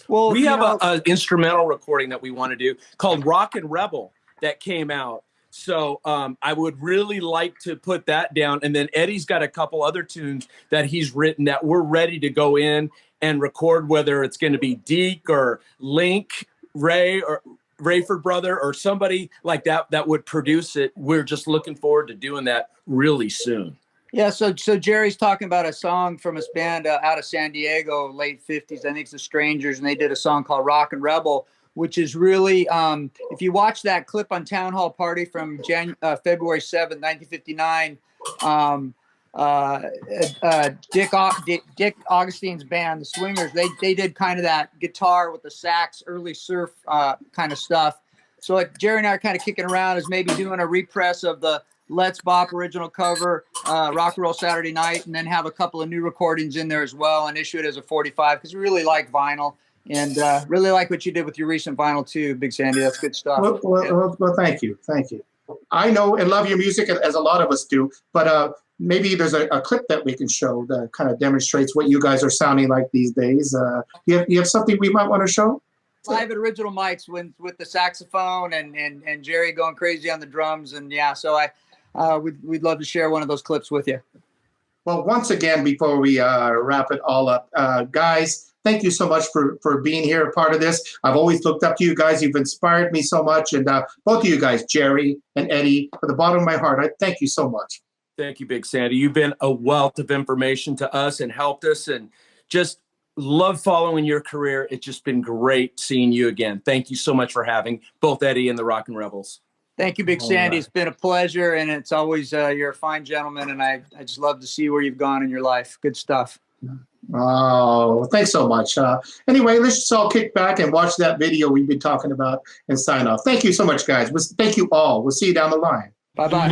Well, we have an instrumental recording that we want to do called Rockin Rebel that came out. So I would really like to put that down. And then Eddie's got a couple other tunes that he's written that we're ready to go in and record, whether it's going to be Deke or Link, Ray, or Rayford brother, or somebody like that would produce it. We're just looking forward to doing that really soon. Yeah, so Jerry's talking about a song from his band out of San Diego, late 50s. I think it's the Strangers, and they did a song called Rockin Rebel, which is really, if you watch that clip on Town Hall Party from February 7th, 1959, Dick Augustine's band, the Swingers, they did kind of that guitar with the sax, early surf kind of stuff. So what Jerry and I are kind of kicking around is maybe doing a repress of the Let's Bop original cover, Rock and Roll Saturday Night, and then have a couple of new recordings in there as well and issue it as a 45 because we really like vinyl and really like what you did with your recent vinyl too, Big Sandy. That's good stuff. Well, thank you. Thank you. I know and love your music as a lot of us do, but maybe there's a clip that we can show that kind of demonstrates what you guys are sounding like these days. You have something we might want to show? Live at Original Mike's with the saxophone and Jerry going crazy on the drums. And yeah, so we'd love to share one of those clips with you. Well, once again, before we wrap it all up, guys, thank you so much for being here, a part of this. I've always looked up to you guys. You've inspired me so much. And both of you guys, Jerry and Eddie, from the bottom of my heart, I thank you so much. Thank you, Big Sandy. You've been a wealth of information to us and helped us, and just love following your career. It's just been great seeing you again. Thank you so much for having both Eddie and the Rockin' Rebels. Thank you, Big Sandy. It's been a pleasure, and it's always, you're a fine gentleman, and I just love to see where you've gone in your life. Good stuff. Oh, thanks so much. Anyway, let's just all kick back and watch that video we've been talking about and sign off. Thank you so much, guys. Thank you all. We'll see you down the line. Bye-bye.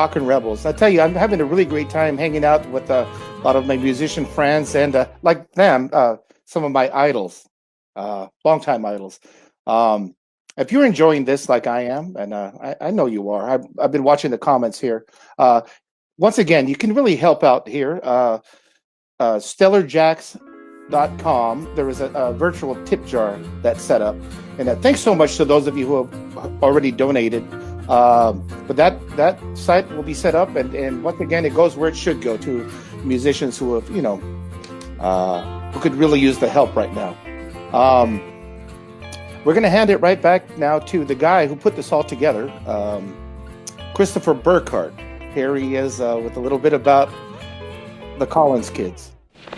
Rockin Rebels. I tell you, I'm having a really great time hanging out with a lot of my musician friends and like them, some of my idols, longtime idols. If you're enjoying this like I am, and I know you are, I've been watching the comments here. Once again, you can really help out here. StellarJAX.com. There is a virtual tip jar that's set up. And thanks so much to those of you who have already donated. But that site will be set up, and once again, it goes where it should go, to musicians who have, who could really use the help right now. We're going to hand it right back now to the guy who put this all together, Christopher Burkhardt. Here he is with a little bit about the Collins kids.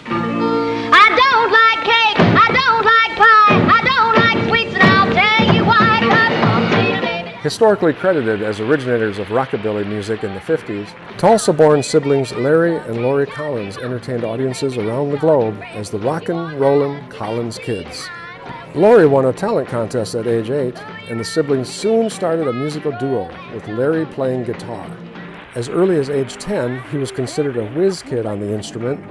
I don't like cake, I don't like pie, I don't like sweets, and I'll tell you why. Historically credited as originators of rockabilly music in the 50s, Tulsa-born siblings Larry and Lori Collins entertained audiences around the globe as the Rockin' Rollin' Collins Kids. Lori won a talent contest at age 8, and the siblings soon started a musical duo, with Larry playing guitar. As early as age 10, he was considered a whiz kid on the instrument,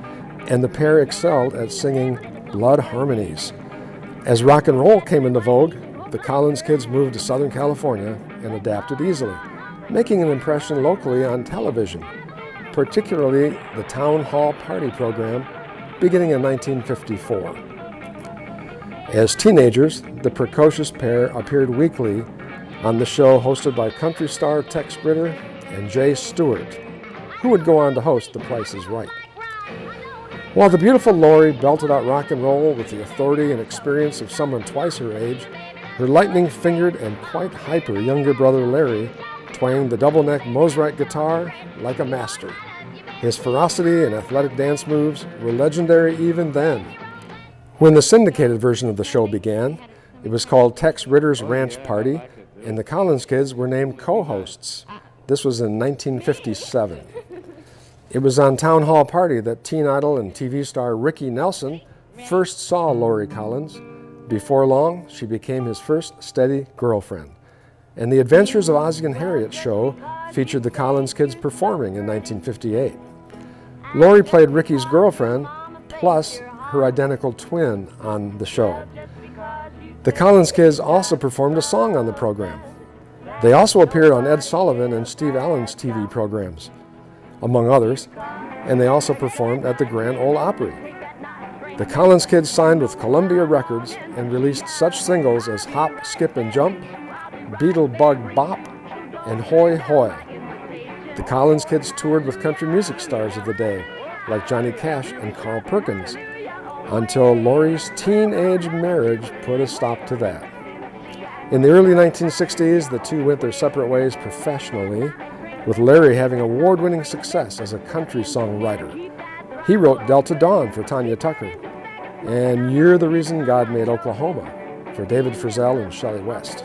and the pair excelled at singing blood harmonies. As rock and roll came into vogue, the Collins kids moved to Southern California and adapted easily, making an impression locally on television, particularly the Town Hall Party program beginning in 1954. As teenagers, the precocious pair appeared weekly on the show hosted by country star Tex Ritter and Jay Stewart, who would go on to host The Price is Right. While the beautiful Lori belted out rock and roll with the authority and experience of someone twice her age, her lightning-fingered and quite hyper younger brother Larry twanged the double-neck Mosrite guitar like a master. His ferocity and athletic dance moves were legendary even then. When the syndicated version of the show began, it was called Tex Ritter's Ranch Party, and the Collins kids were named co-hosts. This was in 1957. It was on Town Hall Party that teen idol and TV star Ricky Nelson first saw Lori Collins. Before long, she became his first steady girlfriend. And The Adventures of Ozzie and Harriet show featured the Collins kids performing in 1958. Lori played Ricky's girlfriend, plus her identical twin on the show. The Collins kids also performed a song on the program. They also appeared on Ed Sullivan and Steve Allen's TV programs, among others, and they also performed at the Grand Ole Opry. The Collins kids signed with Columbia Records and released such singles as Hop, Skip, and Jump, Beetle Bug Bop, and Hoy Hoy. The Collins kids toured with country music stars of the day, like Johnny Cash and Carl Perkins, until Lori's teenage marriage put a stop to that. In the early 1960s, the two went their separate ways professionally, with Larry having award-winning success as a country songwriter. He wrote Delta Dawn for Tanya Tucker, and You're the Reason God Made Oklahoma for David Frizzell and Shelley West.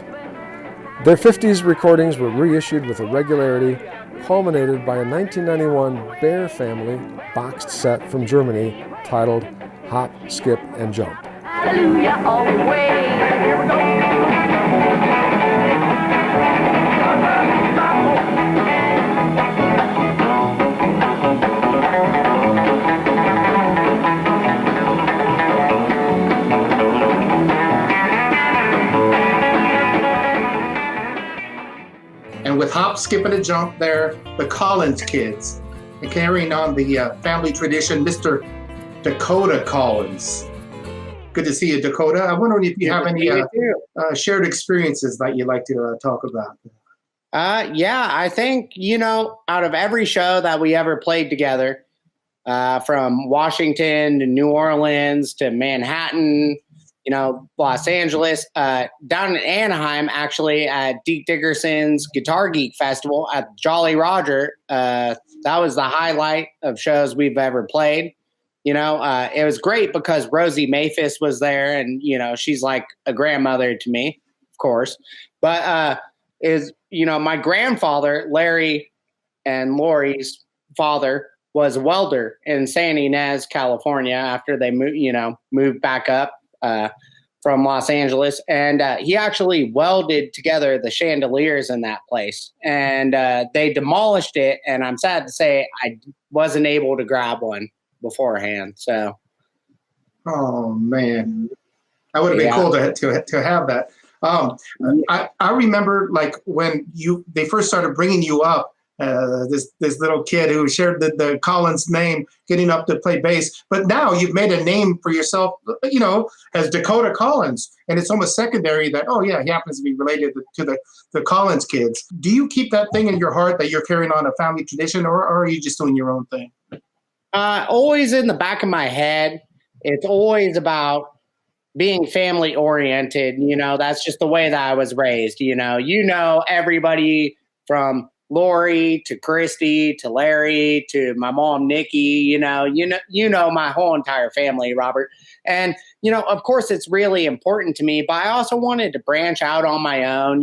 Their 50s recordings were reissued with a regularity culminated by a 1991 Bear Family boxed set from Germany titled Hop, Skip, and Jump. Hallelujah all the way. Here we go. And with Hop, Skip, and a Jump there, the Collins kids, and carrying on the family tradition, Mr. Dakota Collins. Good to see you, Dakota. I'm wondering if you have any shared experiences that you'd like to talk about. Yeah, I think, out of every show that we ever played together, from Washington to New Orleans to Manhattan, Los Angeles, down in Anaheim, actually, at Deke Dickerson's Guitar Geek Festival at Jolly Roger. That was the highlight of shows we've ever played. It was great because Rosie Maphis was there, and, she's like a grandmother to me, of course. But my grandfather, Larry and Lori's father, was a welder in San Ynez, California, after they moved back up from Los Angeles. And he actually welded together the chandeliers in that place. And they demolished it, and I'm sad to say I wasn't able to grab one beforehand. So, oh man, that would have been cool to have that. I remember like when they first started bringing you up, this little kid who shared the Collins name, getting up to play bass. But now you've made a name for yourself, as Dakota Collins, and it's almost secondary that he happens to be related to the Collins kids. Do you keep that thing in your heart that you're carrying on a family tradition, or are you just doing your own thing? Always in the back of my head, it's always about being family oriented. That's just the way that I was raised. Everybody from Lori to Christy to Larry to my mom Nikki. My whole entire family, Robert. And of course, it's really important to me. But I also wanted to branch out on my own.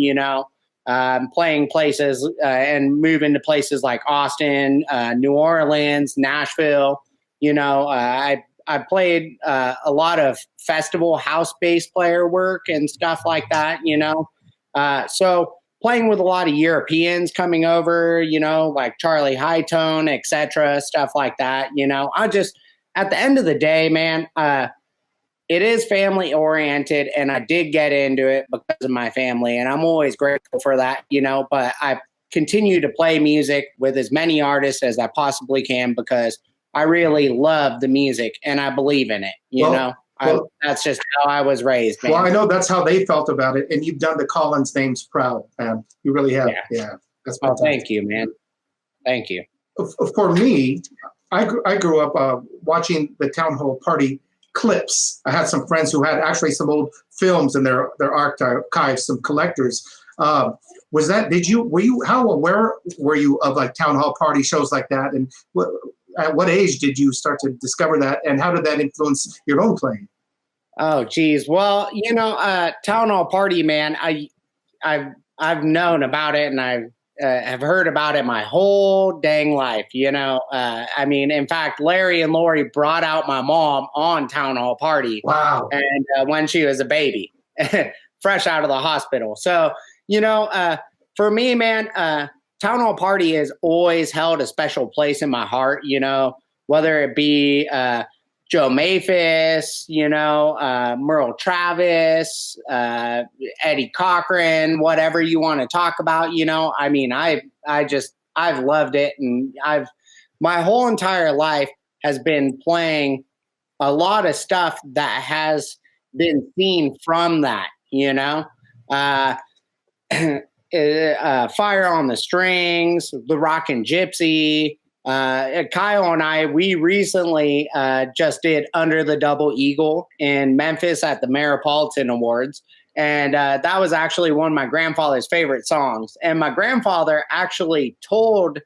Playing places and move into places like Austin, New Orleans, Nashville. I played a lot of festival house bass player work and stuff like that, So playing with a lot of Europeans coming over, like Charlie Hightone, etc., stuff like that. I just, at the end of the day, man, it is family oriented, and I did get into it because of my family, and I'm always grateful for that, but I continue to play music with as many artists as I possibly can because I really love the music and I believe in it, that's just how I was raised, man. Well, I know that's how they felt about it, and you've done the Collins names proud, man. You really have. Yeah. That's fantastic. Thank you, man. Thank you. For me, I grew up watching the Town Hall Party clips. I had some friends who had actually some old films in their archives, some collectors. How aware were you of like Town Hall Party shows like that? And at what age did you start to discover that? And how did that influence your own playing? Oh, geez. Well, Town Hall Party, man, I've known about it, and I've heard about it my whole dang life, in fact, Larry and Lori brought out my mom on Town Hall Party. Wow. And when she was a baby, fresh out of the hospital. So, for me, man, Town Hall Party has always held a special place in my heart, whether it be Joe Maphis, Merle Travis, Eddie Cochran, whatever you want to talk about, I've loved it. And my whole entire life has been playing a lot of stuff that has been seen from that, Fire on the Strings, the Rockin' Gypsy. Kyle and I, we recently just did Under the Double Eagle in Memphis at the Metropolitan Awards. And that was actually one of my grandfather's favorite songs. And my grandfather actually told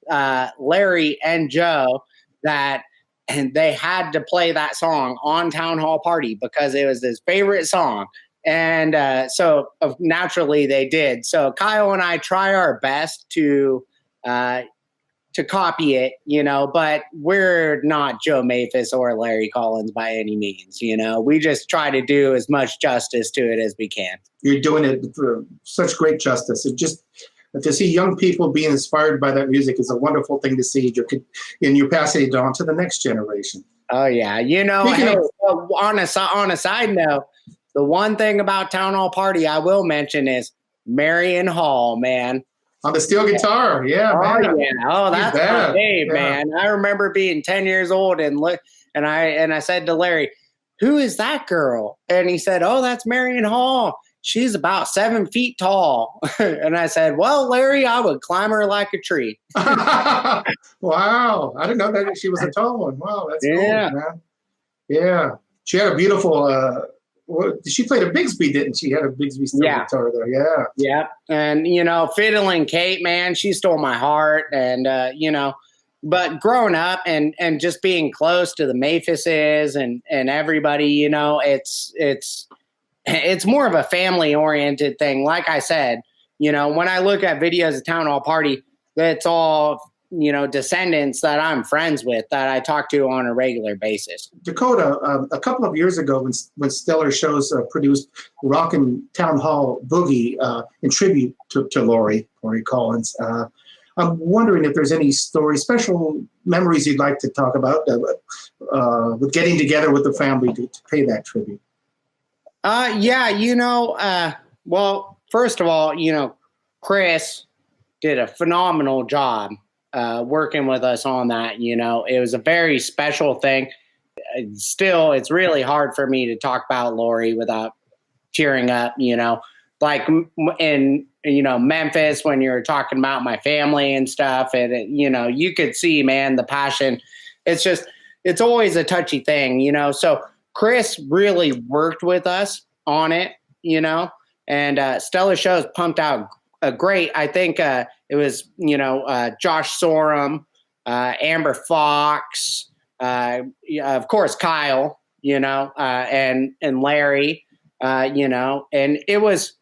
Larry and Joe that they had to play that song on Town Hall Party because it was his favorite song. And so naturally they did. So Kyle and I try our best to copy it, but we're not Joe Maphis or Larry Collins by any means, we just try to do as much justice to it as we can. You're doing it for such great justice. It just, to see young people being inspired by that music is a wonderful thing to see. And you're passing it on to the next generation. Oh yeah. On a side note, the one thing about Town Hall Party I will mention is Marion Hall, man. On the steel guitar, yeah, man. Oh, yeah. Oh, that's my babe, man. I remember being 10 years old and I said to Larry, "Who is that girl?" And he said, "Oh, that's Marion Hall. She's about 7 feet tall." And I said, "Well, Larry, I would climb her like a tree." Wow. I didn't know that she was a tall one. Wow, that's cool, man. Yeah. She had a beautiful she played a Bigsby, didn't she? Had a Bigsby steel guitar there. Yeah. Yeah. And, Fiddling Kate, man, she stole my heart. And, but growing up and just being close to the Maphises and everybody, it's more of a family oriented thing. Like I said, when I look at videos of Town Hall Party, it's all, descendants that I'm friends with that I talk to on a regular basis. Dakota, a couple of years ago when Stellar Shows produced Rockin' Town Hall Boogie in tribute to Lori Collins, I'm wondering if there's any special memories you'd like to talk about with getting together with the family to pay that tribute. Well, first of all, Chris did a phenomenal job working with us on that. It was a very special thing. Still, it's really hard for me to talk about Lori without tearing up, like in, Memphis when you're talking about my family and stuff. And, you could see, man, the passion. It's always a touchy thing, So Chris really worked with us on it, and Stellar Shows pumped out great. I think it was, Josh Sorum, Amber Foxx, of course, Kyle, and Larry, and it was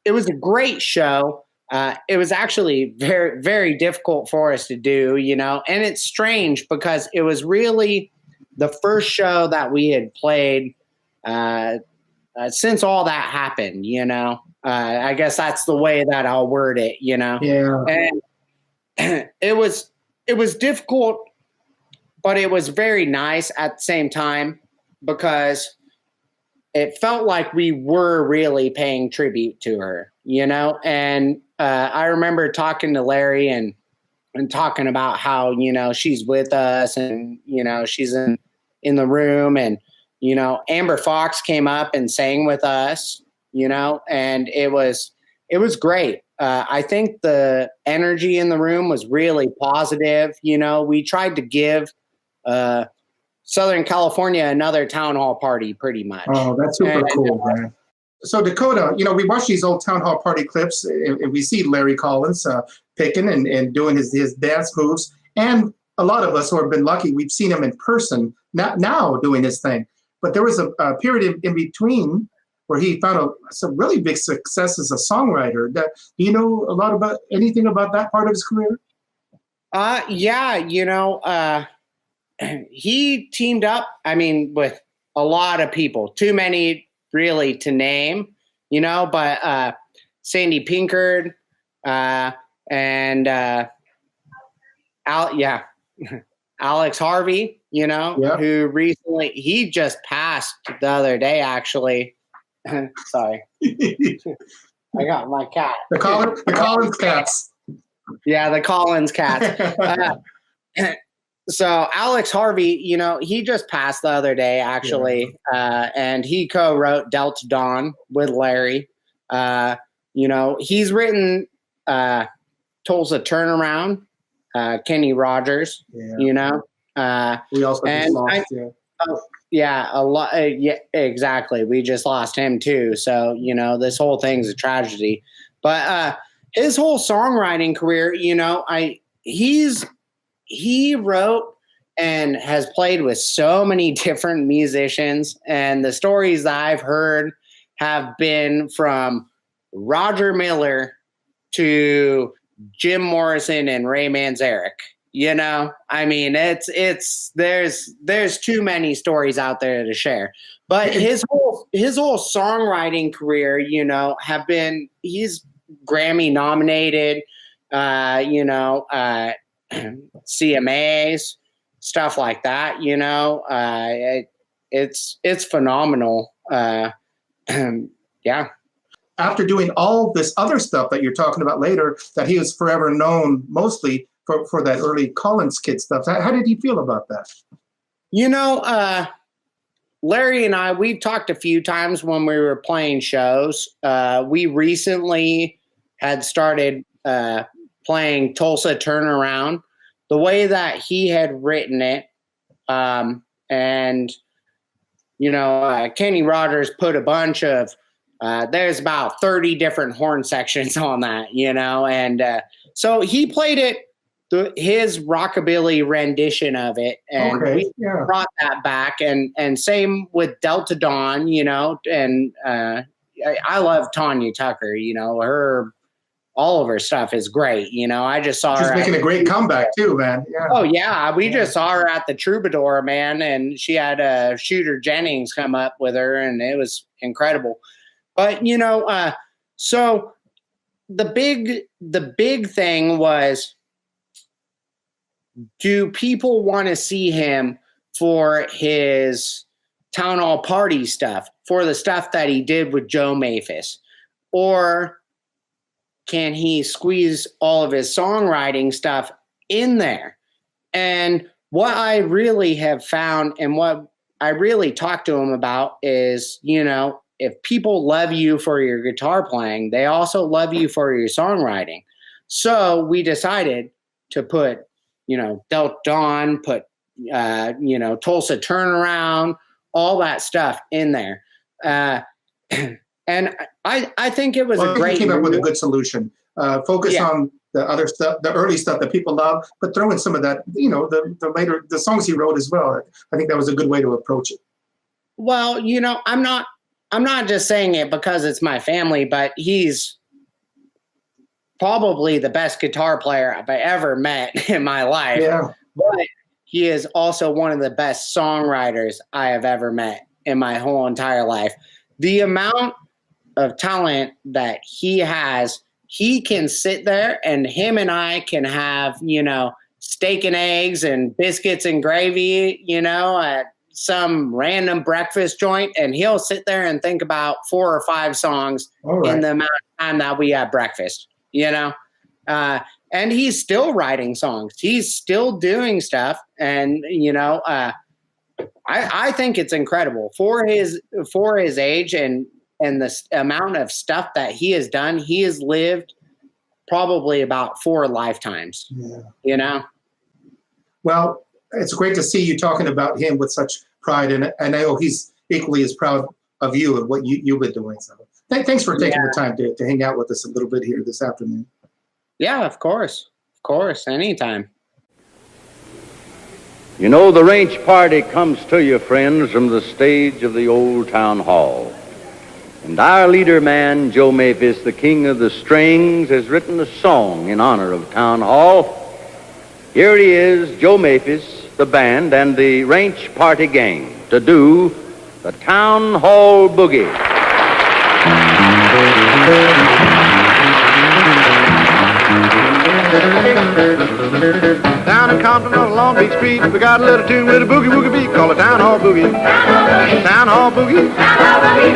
a great show. It was actually very, very difficult for us to do, and it's strange because it was really the first show that we had played since all that happened, I guess that's the way that I'll word it, Yeah. And it was difficult, but it was very nice at the same time because it felt like we were really paying tribute to her, you know? And I remember talking to Larry and talking about how, you know, she's with us and, you know, she's in the room, and, you know, Amber Foxx came up and sang with us, you know, and it was great. I think the energy in the room was really positive. You know, we tried to give Southern California another town hall party pretty much. Oh, that's super cool, man. So Dakota, you know, we watch these old town hall party clips and we see Larry Collins picking and doing his dance moves. And a lot of us who have been lucky, we've seen him in person now doing his thing. But there was a period in between where he found some really big success as a songwriter. Do you know a lot about anything about that part of his career? Yeah, you know, he teamed up, I mean, with a lot of people, too many really to name, you know, but Sandy Pinkard and Alex Harvey, you know, who recently, he just passed the other day, actually. Sorry. I got my cat. The Collins cats. Yeah, the Collins cats. So Alex Harvey, you know, he just passed the other day, actually, and he co-wrote Delta Dawn with Larry. You know, he's written Tulsa Turnaround, Kenny Rogers, you know. We also just lost, a lot. Yeah, exactly. We just lost him too. So, you know, this whole thing's a tragedy. But his whole songwriting career, you know, he wrote and has played with so many different musicians, and the stories that I've heard have been from Roger Miller to Jim Morrison and Ray Manzarek. You know, I mean, there's too many stories out there to share. But his whole songwriting career, you know, he's Grammy nominated, you know, CMAs, stuff like that, you know. It's phenomenal. Yeah. After doing all this other stuff that you're talking about later, that he was forever known mostly for that early Collins kid stuff. How did he feel about that? You know, Larry and I, we've talked a few times when we were playing shows. We recently had started playing Tulsa Turnaround the way that he had written it. And, you know, Kenny Rogers put a bunch of, there's about 30 different horn sections on that, you know, and so he played it, his rockabilly rendition of it, and we brought that back, and same with Delta Dawn, you know, and I love Tanya Tucker, you know, all of her stuff is great, you know. I just saw her. She's making a great comeback too, man. Yeah. Oh yeah, we just saw her at the Troubadour, man, and she had Shooter Jennings come up with her, and it was incredible. But you know, so the big thing was, do people want to see him for his town hall party stuff, for the stuff that he did with Joe Maphis, or can he squeeze all of his songwriting stuff in there? And what I really have found, and what I really talked to him about, is, you know, if people love you for your guitar playing, they also love you for your songwriting. So we decided to put, you know, Delta Dawn, put, you know, Tulsa Turnaround, all that stuff in there. And I think it was a great. He came up with a good solution. Focus on the other stuff, the early stuff that people love, but throw in some of that, you know, the songs he wrote as well. I think that was a good way to approach it. Well, you know, I'm not just saying it because it's my family, but he's probably the best guitar player I've ever met in my life. Yeah. But he is also one of the best songwriters I have ever met in my whole entire life. The amount of talent that he has, he can sit there and him and I can have, you know, steak and eggs and biscuits and gravy, you know, at some random breakfast joint, and he'll sit there and think about 4 or 5 songs in the amount of time that we have breakfast, you know? And he's still writing songs. He's still doing stuff. And, you know, I think it's incredible for his age and the amount of stuff that he has done. He has lived probably about 4 lifetimes, you know? Well, it's great to see you talking about him with such pride, and I know he's equally as proud of you and what you've been doing. So thanks for taking the time to hang out with us a little bit here this afternoon. Yeah, of course, anytime. You know, the ranch party comes to you, friends, from the stage of the old town hall. And our leader man, Joe Maphis, the king of the strings, has written a song in honor of town hall. Here he is, Joe Maphis, the band, and the ranch party gang to do the Town Hall Boogie. Down in Compton on Long Beach Street, we got a little tune with a boogie-woogie beat called the Town Hall Boogie. Town Hall Boogie.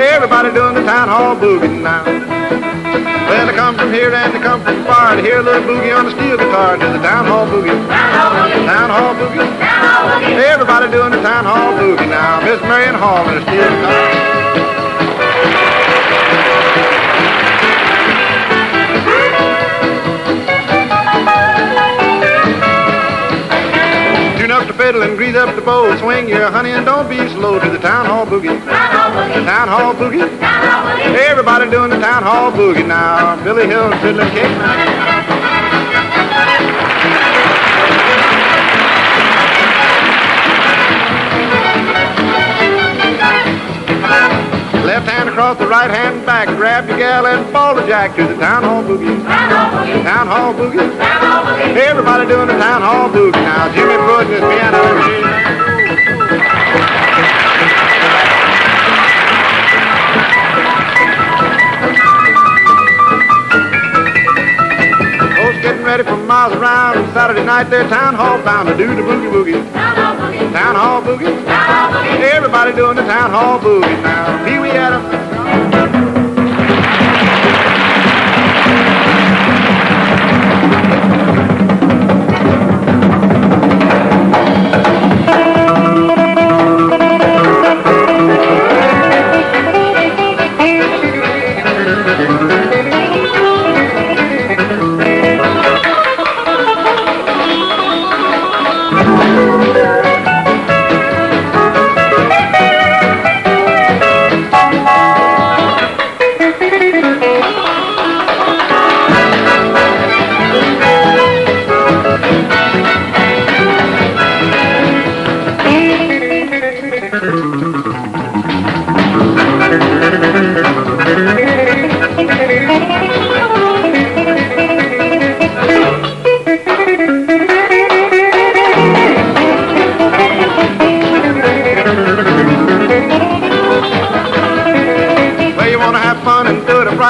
Everybody doing the Town Hall Boogie now. Well, they come from here and they come from far to hear a little boogie on the steel guitar to the Town Hall Boogie. Town Hall Boogie. Everybody doing the Town Hall Boogie now. Miss Marion Hall and the steel guitar. Up the fiddle and grease up the bow, swing your honey and don't be slow to the Town Hall Boogie. Town Hall Boogie. Everybody doing the Town Hall Boogie now. Billy Hill and Fiddler King. Left hand across the right hand back, grab your gal and fall the jack to the Town Hall Boogie. Town Hall Boogie. Everybody doing the Town Hall Boogie now. Jimmy putting his piano. Folks getting ready for miles around. Saturday night they're Town Hall bound to do the boogie woogie. Town Hall Boogie. Everybody doing the Town Hall Boogie now. Pee Wee Adams.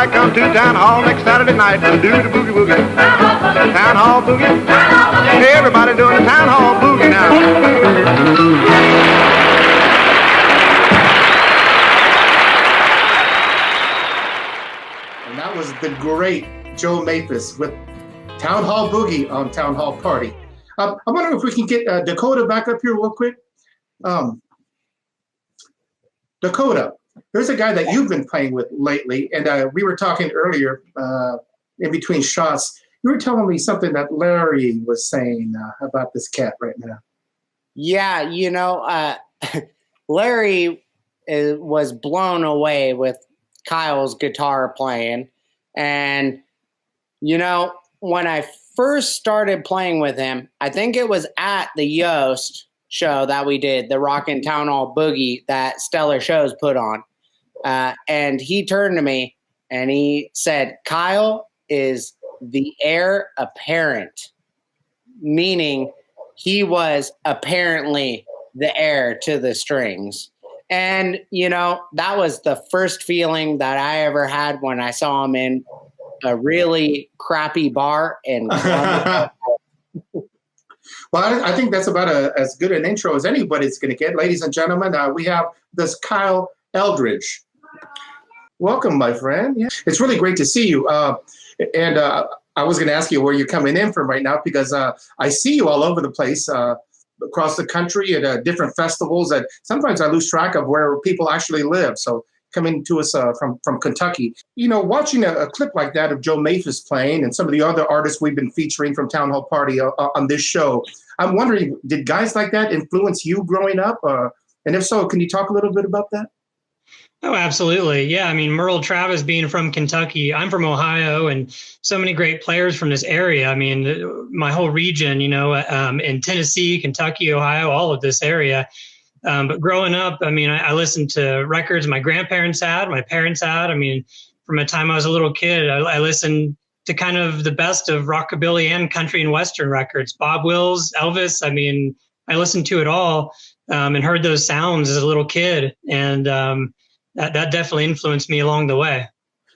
Come to Town Hall next Saturday night to do the boogie woogie. Town Hall Boogie. Everybody doing the Town Hall Boogie now. And that was the great Joe Maphis with Town Hall Boogie on Town Hall Party. I wonder if we can get Dakota back up here real quick. Dakota, there's a guy that you've been playing with lately, and we were talking earlier in between shots. You were telling me something that Larry was saying about this cat right now. Yeah, you know, Larry was blown away with Kyle's guitar playing. And, you know, when I first started playing with him, I think it was at the Yost show that we did, the Rockin' Town Hall Boogie that Stellar Shows put on. And he turned to me and he said, Kyle is the heir apparent, meaning he was apparently the heir to the strings. And, you know, that was the first feeling that I ever had when I saw him in a really crappy bar in Columbus. Well, I think that's about as good an intro as anybody's going to get. Ladies and gentlemen, we have this Kyle Eldridge. Welcome, my friend. Yeah. It's really great to see you. And I was going to ask you where you're coming in from right now, because I see you all over the place across the country at different festivals. And sometimes I lose track of where people actually live. So coming to us from Kentucky. You know, watching a clip like that of Joe Maphis playing and some of the other artists we've been featuring from Town Hall Party on this show, I'm wondering, did guys like that influence you growing up? And if so, can you talk a little bit about that? Oh, absolutely. Yeah. I mean, Merle Travis being from Kentucky, I'm from Ohio, and so many great players from this area. I mean, my whole region, you know, in Tennessee, Kentucky, Ohio, all of this area. But growing up, I mean, I listened to records my grandparents had, my parents had. I mean, from the time I was a little kid, I listened to kind of the best of rockabilly and country and Western records, Bob Wills, Elvis. I mean, I listened to it all and heard those sounds as a little kid. And that definitely influenced me along the way.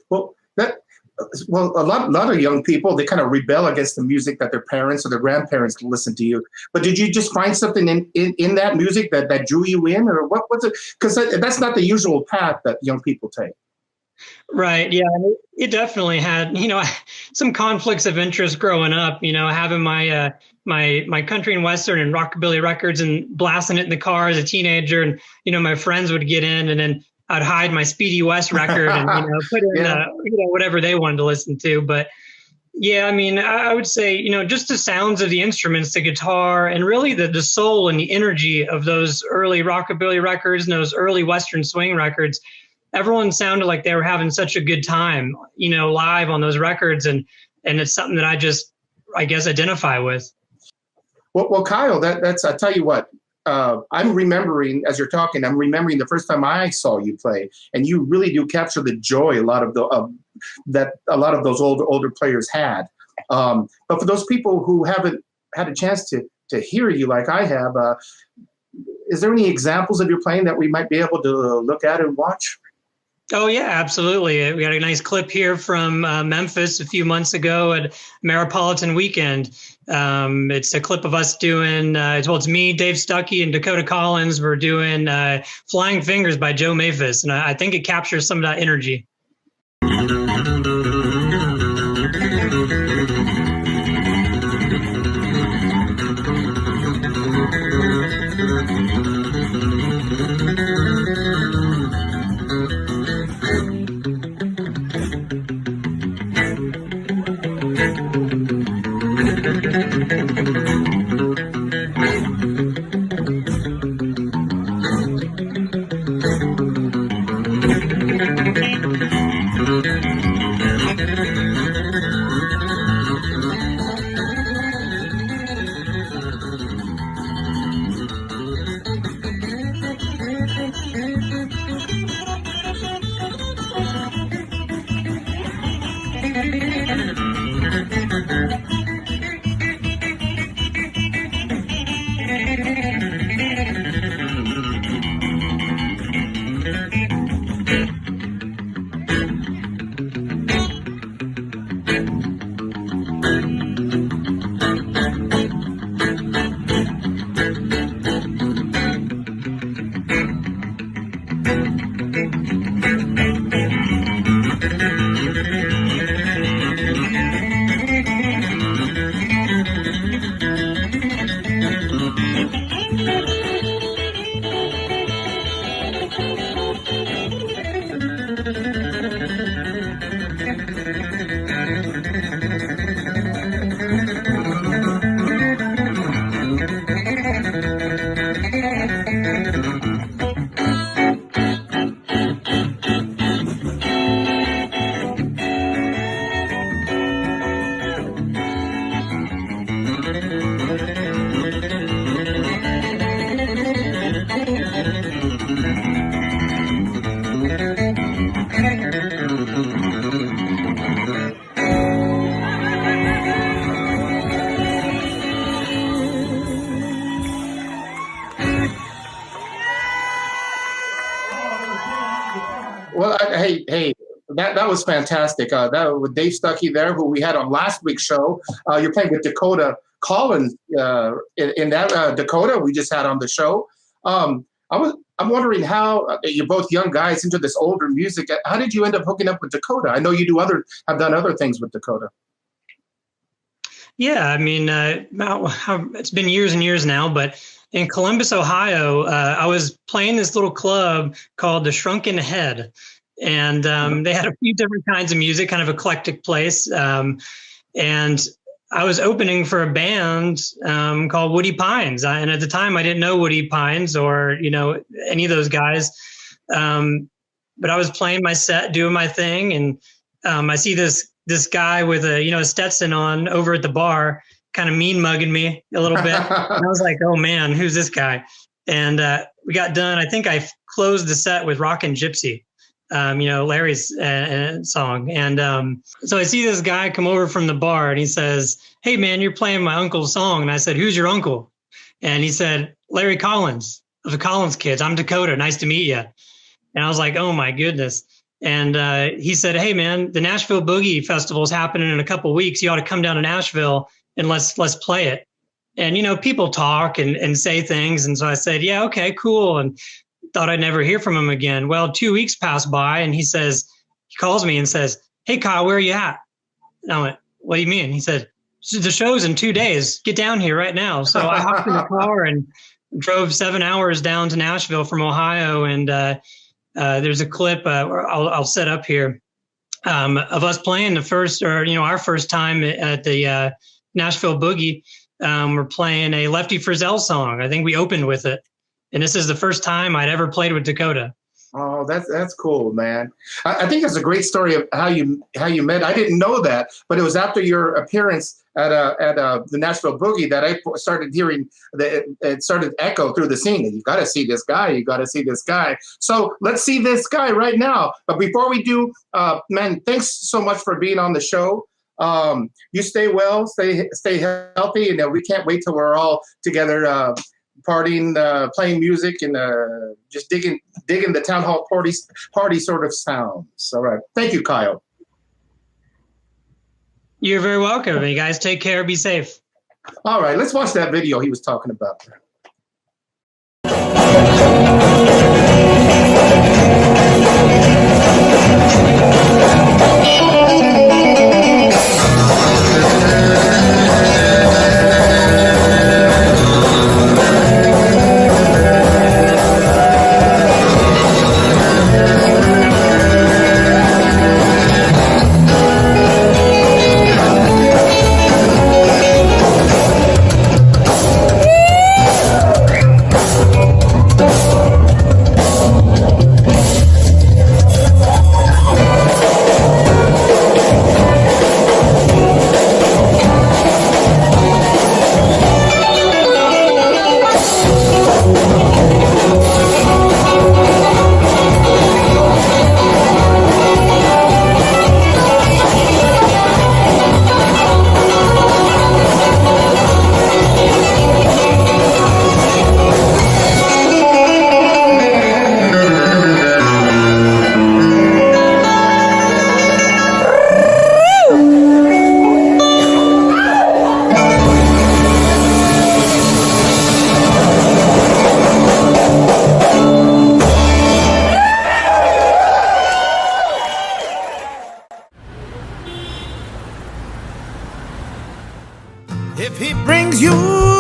Well, a lot of young people, they kind of rebel against the music that their parents or their grandparents listen to you. But did you just find something in that music that drew you in, or what was it? Because that's not the usual path that young people take. Right. Yeah. It definitely had, you know, some conflicts of interest growing up, you know, having my my country and Western and rockabilly records and blasting it in the car as a teenager. And, you know, my friends would get in, and then I'd hide my Speedy West record and, you know, put in, you know, whatever they wanted to listen to. But yeah, I mean, I would say, you know, just the sounds of the instruments, the guitar, and really the soul and the energy of those early rockabilly records and those early Western swing records. Everyone sounded like they were having such a good time, you know, live on those records. And it's something that I guess, identify with. Well, Kyle, that's, I tell you what, I'm remembering, as you're talking, I'm remembering the first time I saw you play, and you really do capture the joy a lot of those older players had. But for those people who haven't had a chance to hear you like I have, is there any examples of your playing that we might be able to look at and watch? Oh, yeah, absolutely. We got a nice clip here from Memphis a few months ago at Maripolitan Weekend. It's a clip of us doing, it's me, Dave Stuckey, and Dakota Collins. We're doing Flying Fingers by Joe Maphis, and I think it captures some of that energy. Well, hey, that was fantastic. That with Dave Stuckey there, who we had on last week's show. You're playing with Dakota Collins in that Dakota we just had on the show. I'm wondering how you're both young guys into this older music. How did you end up hooking up with Dakota? I know you have done other things with Dakota. Yeah, I mean, it's been years and years now, but in Columbus, Ohio, I was playing this little club called the Shrunken Head, and they had a few different kinds of music, kind of eclectic place. And I was opening for a band called Woody Pines. And at the time I didn't know Woody Pines or, any of those guys. But I was playing my set, doing my thing. And I see this guy with a Stetson on over at the bar, kind of mean mugging me a little bit. And I was like, oh man, who's this guy? And we got done. I think I closed the set with Rockin' Gypsy. Larry's song. And so I see this guy come over from the bar and he says, hey man, you're playing my uncle's song. And I said, who's your uncle? And he said, Larry Collins of the Collins Kids. I'm Dakota. Nice to meet you. And I was like, oh my goodness. And he said, hey man, the Nashville Boogie Festival is happening in a couple of weeks. You ought to come down to Nashville and let's play it. And, people talk and say things. And so I said, yeah, okay, cool. And thought I'd never hear from him again. Well, 2 weeks passed by and he calls me and says, hey, Kyle, where are you at? And I went, what do you mean? He said, the show's in 2 days. Get down here right now. So I hopped in the car and drove 7 hours down to Nashville from Ohio. And there's a clip I'll set up here of us playing our first time at the Nashville Boogie. We're playing a Lefty Frizzell song. I think we opened with it. And this is the first time I'd ever played with Dakota. Oh, that's cool, man. I think it's a great story of how you met. I didn't know that, but it was after your appearance at the Nashville Boogie that I started hearing it started echo through the scene. You got to see this guy. You got to see this guy. So let's see this guy right now. But before we do, man, thanks so much for being on the show. You stay well, stay healthy, and we can't wait till we're all together. Partying, playing music, and just digging the town hall party sort of sounds. All right. Thank you, Kyle. You're very welcome. You guys take care. Be safe. All right. Let's watch that video he was talking about. If he brings you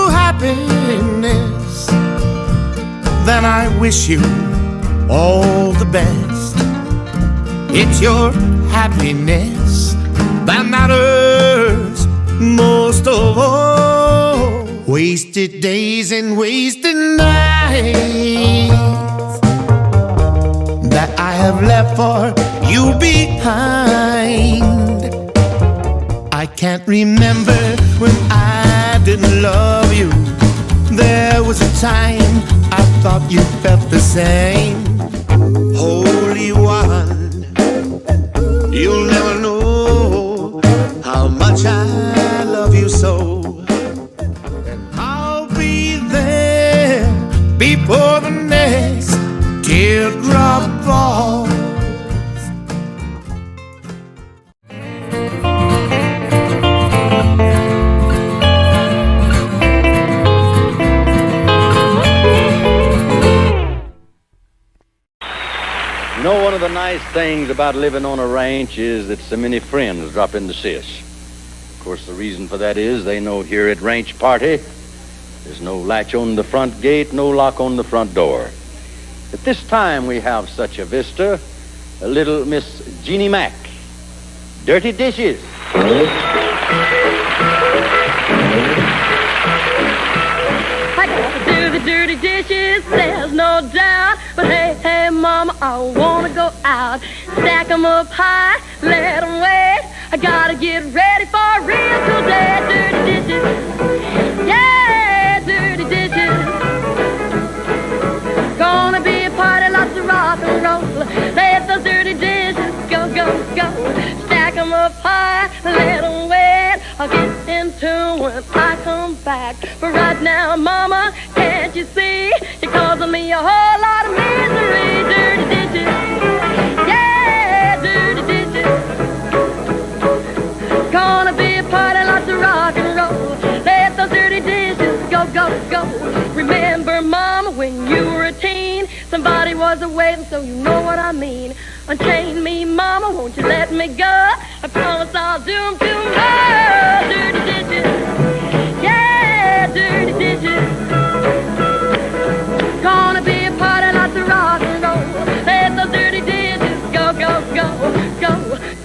happiness, then I wish you all the best. It's your happiness that matters most of all. Wasted days and wasted nights that I have left for you behind. I can't remember when I didn't love you. There was a time I thought you felt the same. Holy One, you'll never know how much I love you so. And I'll be there before the next teardrop falls. know, one of the nice things about living on a ranch is that so many friends drop in to see us. Of course, the reason for that is they know here at Ranch Party, there's no latch on the front gate, no lock on the front door. At this time, we have such a vista, a little Miss Jeannie Mac. Dirty Dishes. I gotta do the dirty dishes, there's no doubt. But hey, hey, mama, I wanna go out. Stack 'em up high, let 'em wait. I gotta get ready for a real cool day. Dirty dishes, yeah, dirty dishes. Gonna be a party, lots of rock and roll. Let those dirty dishes go, go, go. Stack 'em up high, let 'em wait. I'll get into when I come back. But right now, mama, can't you see? You're causing me a whole lot of misery. Dirty dishes, yeah, dirty dishes. Gonna be a party, lots of rock and roll. Let those dirty dishes go, go, go. Remember, mama, when you were a teen, somebody was a-waiting, so you know what I mean. Unchain me, mama, won't you let me go? I promise I'll do 'em tomorrow. Dirty dishes, yeah, dirty dishes. Gonna be a party, lots of rock and roll. Let those dirty dishes go, go, go, go,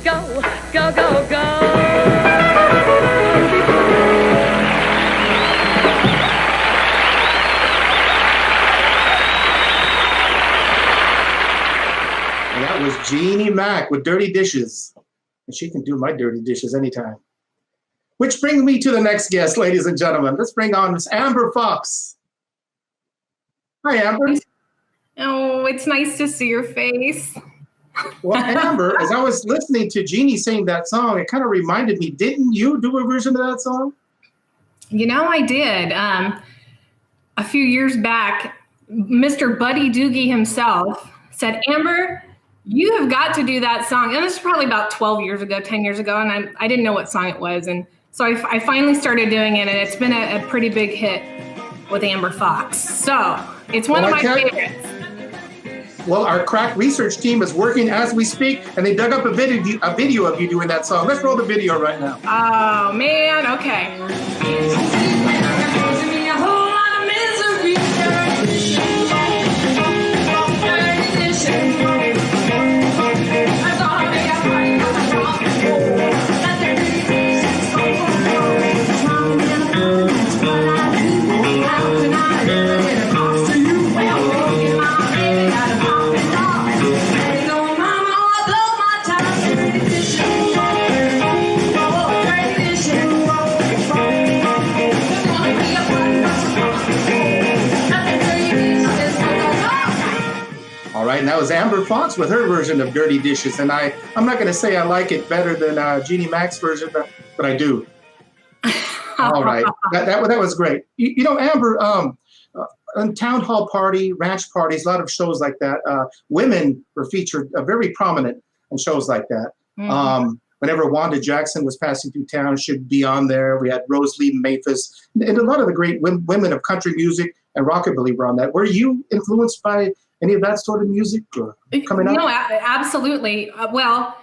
go, go, go, go. That was Jeannie Mac with Dirty Dishes. And she can do my dirty dishes anytime. Which brings me to the next guest, ladies and gentlemen. Let's bring on Miss Amber Foxx. Hi, Amber. Oh, it's nice to see your face. Well, Amber, as I was listening to Jeannie sing that song, it kind of reminded me, didn't you do a version of that song? You know, I did. A few years back, Mr. Buddy Doogie himself said, Amber, you have got to do that song. And this is probably about 12 years ago, 10 years ago, and I didn't know what song it was. And so I finally started doing it, and it's been a pretty big hit with Amber Foxx. So it's one of my favorites. Well, our crack research team is working as we speak, and they dug up a video of you doing that song. Let's roll the video right now. Oh, man. Okay. All right, now it's Amber Foxx with her version of Dirty Dishes, and I'm not going to say I like it better than Jeannie Mac's version, but I do. All right, that was great. You know, Amber, on town hall party, ranch parties, a lot of shows like that, women were featured very prominent in shows like that. Mm-hmm. Whenever Wanda Jackson was passing through town, she'd be on there. We had Rose Lee Maphis, and a lot of the great women of country music and rockabilly were on that. Were you influenced by any of that sort of music coming up? No, absolutely. Well,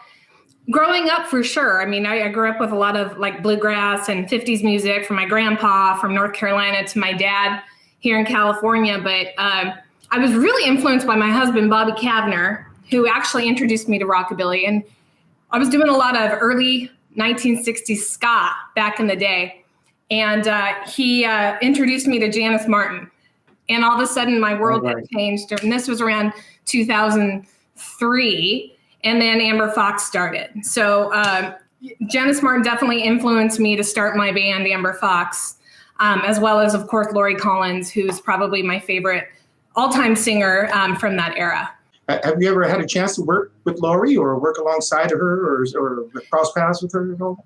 growing up for sure. I mean, I grew up with a lot of like bluegrass and 50s music from my grandpa from North Carolina to my dad here in California. But I was really influenced by my husband, Bobby Kavner, who actually introduced me to rockabilly. And I was doing a lot of early 1960s ska back in the day. And he introduced me to Janice Martin. And all of a sudden, my world had changed. And this was around 2003. And then Amber Foxx started. So Janice Martin definitely influenced me to start my band, Amber Foxx, as well as, of course, Lori Collins, who's probably my favorite all-time singer from that era. Have you ever had a chance to work with Lori or work alongside of her or cross paths with her at all?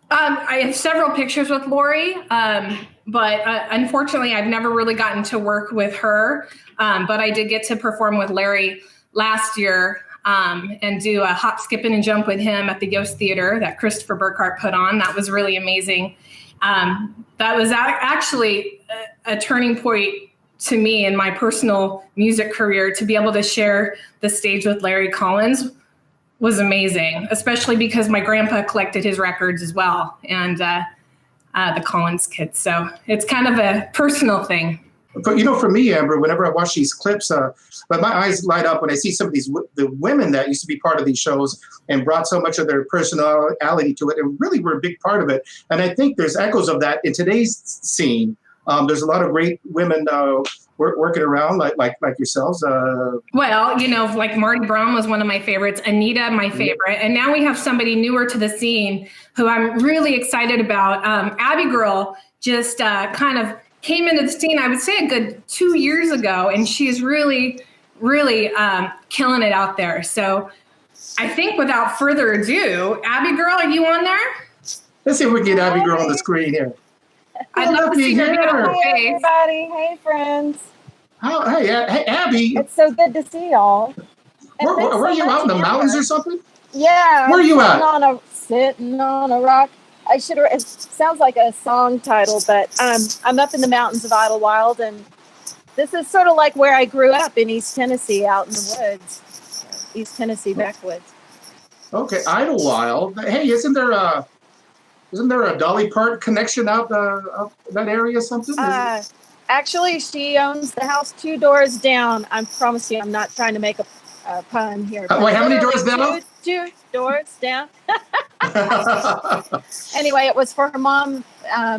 I have several pictures with Lori, but unfortunately, I've never really gotten to work with her. But I did get to perform with Larry last year and do a hop, skipping, and jump with him at the Yost Theater that Christopher Burkhardt put on. That was really amazing. That was actually a turning point to me in my personal music career to be able to share the stage with Larry Collins was amazing, especially because my grandpa collected his records as well, and the Collins kids. So it's kind of a personal thing. But for me, Amber, whenever I watch these clips, but my eyes light up when I see some of the women that used to be part of these shows and brought so much of their personality to it and really were a big part of it. And I think there's echoes of that in today's scene. There's a lot of great women working around like yourselves. Well, like Marty Braun was one of my favorites, Anita, my favorite. And now we have somebody newer to the scene who I'm really excited about. Abby Girl just kind of came into the scene, I would say a good 2 years ago, and she's really, really killing it out there. So I think without further ado, Abby Girl, are you on there? Let's see if we can get Abby Girl on the screen here. I'd love to see her beautiful face. Hey, everybody. Hey, friends. Hey, Abby. It's so good to see y'all. Where are you, out in the mountains or something? Yeah. Where are you at? Sitting on a rock. It sounds like a song title, but I'm up in the mountains of Idlewild, and this is sort of like where I grew up in East Tennessee, out in the woods, East Tennessee backwoods. Okay, Idlewild. Hey, isn't there a Dolly Parton connection out that area or something? Actually, she owns the house 2 doors down. I promise you, I'm not trying to make a pun here. Wait, how many doors down? Two doors down. Anyway, it was for her mom,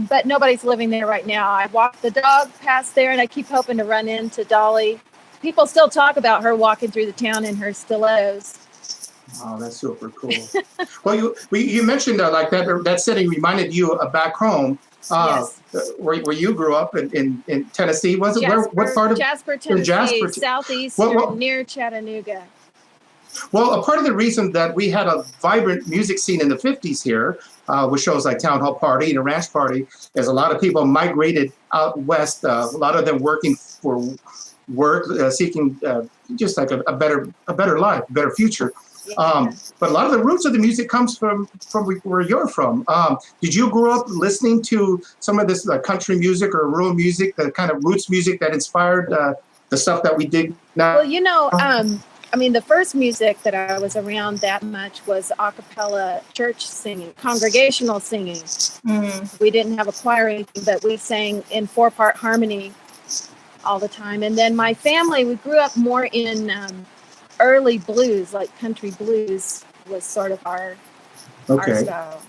but nobody's living there right now. I walked the dog past there, and I keep hoping to run into Dolly. People still talk about her walking through the town in her stilettos. Oh, that's super cool. Well, you mentioned like that setting reminded you of back home. Yes. Where you grew up in Tennessee, was it? What part of Jasper, Tennessee, Jasper, southeast near Chattanooga. Well, a part of the reason that we had a vibrant music scene in the 50s here, with shows like Town Hall Party and a Ranch Party, is a lot of people migrated out west, a lot of them working for work, seeking just like a better life, a better future. But a lot of the roots of the music comes from where you're from. Did you grow up listening to some of this country music or rural music, the kind of roots music that inspired the stuff that we dig now? Well, the first music that I was around that much was a cappella church singing, congregational singing. Mm-hmm. We didn't have a choir or anything, but we sang in 4-part harmony all the time. And then my family, we grew up more in early blues, like country blues was sort of our style.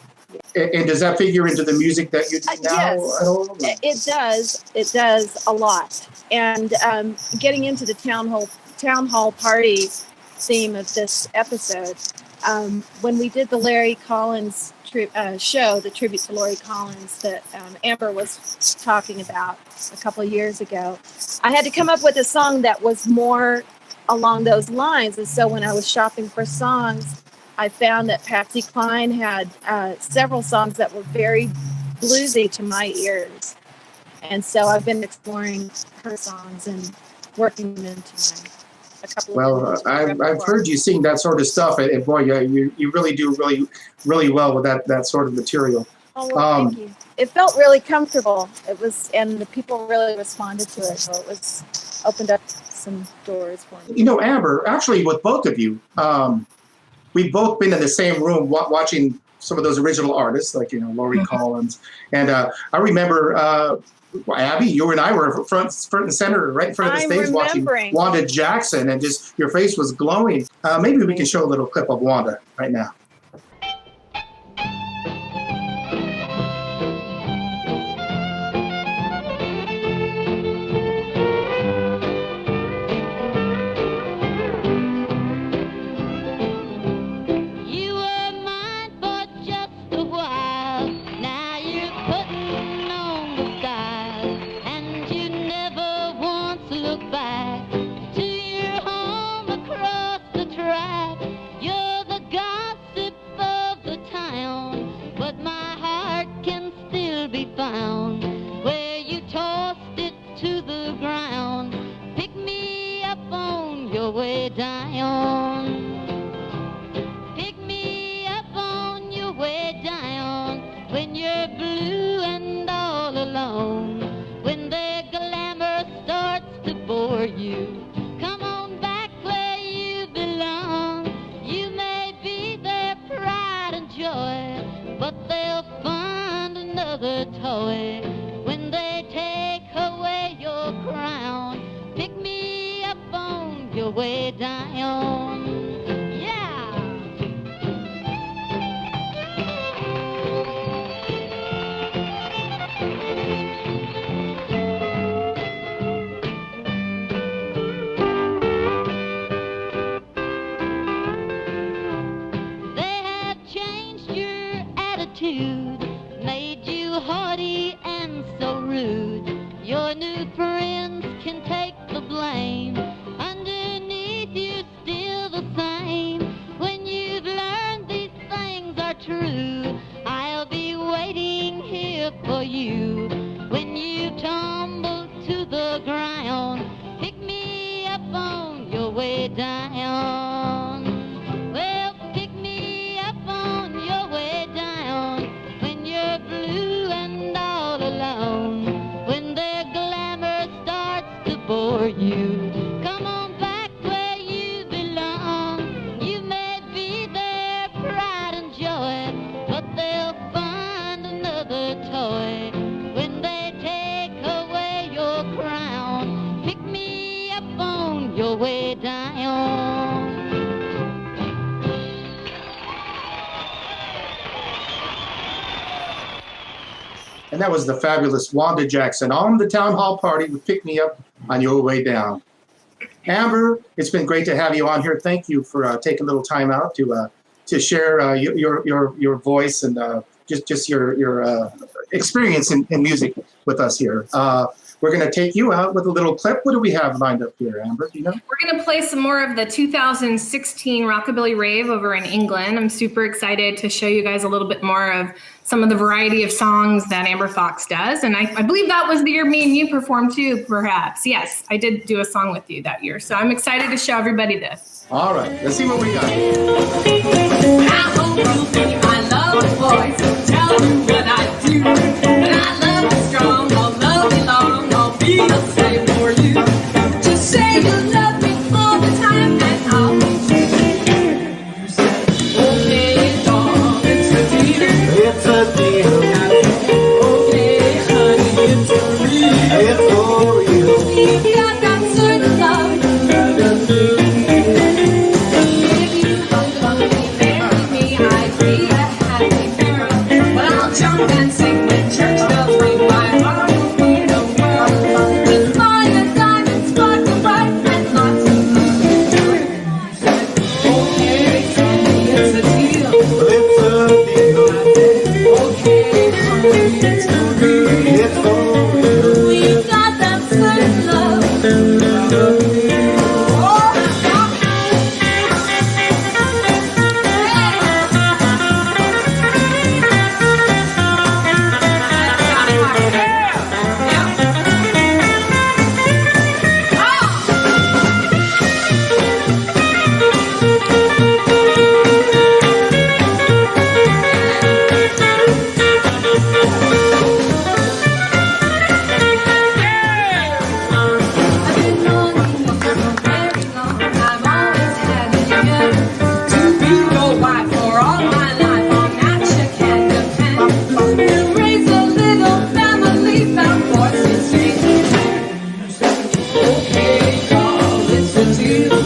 And does that figure into the music that you do now? Yes, it does a lot. And getting into the town hall party theme of this episode, when we did the Larry Collins show, the tribute to Larry Collins that Amber was talking about a couple of years ago, I had to come up with a song that was more along those lines. And so when I was shopping for songs, I found that Patsy Cline had several songs that were very bluesy to my ears. And so I've been exploring her songs and working them into a couple of I've heard you sing that sort of stuff, and boy, you really do really well with that sort of material. Oh, well, thank you. It felt really comfortable. It was, and the people really responded to it. So it was opened up some doors for me. Amber, actually, with both of you, we've both been in the same room watching some of those original artists, like Laurie Collins, and I remember. Abby, you and I were front and center, right in front of the stage watching Wanda Jackson, and just your face was glowing. Maybe we can show a little clip of Wanda right now. When you're blue and all alone, when the glamour starts your way down. Yeah. They have changed your attitude, made you haughty and so rude. Your new friends can take the blame. Underneath you're still the same. When you've learned these things are true, I'll be waiting here for you. When you tumble to the ground, pick me up on your way down. Well, pick me up on your way down when you're blue and all alone. When their glamour starts to bore you, come on back where you belong. You may be their pride and joy, but they'll find another toy. When they take away your crown, pick me up on your way down. And that was the fabulous Wanda Jackson on the Town Hall Party with Pick Me Up on Your Way Down. Amber, it's been great to have you on here. Thank you for taking a little time out to share your voice and just your experience in music with us here. We're going to take you out with a little clip. What do we have lined up here, Amber? Do you know? We're going to play some more of the 2016 Rockabilly Rave over in England. I'm super excited to show you guys a little bit more of some of the variety of songs that Amber Foxx does. And I believe that was the year me and you performed too, perhaps. Yes, I did do a song with you that year. So I'm excited to show everybody this. All right, let's see what we got. I love a boy, so tell me what I do. And I love you strong, I'll love you long, I'll be the same for you. Just say you love me all the time and I'll be true. You say, okay, dog, it's a deal. It's a deal. Okay, honey, it's for real. It's for real. You've got that certain love. If you hung on me, marry me, I'd be a happy girl. But I'll jump and sing when church bells ring. My heart will be the world. With fire, diamonds, sparkle bright, and lots of love. Okay, honey, it's a deal. It's a deal. Okay, honey, it's for real. It's for real. We've got that certain love.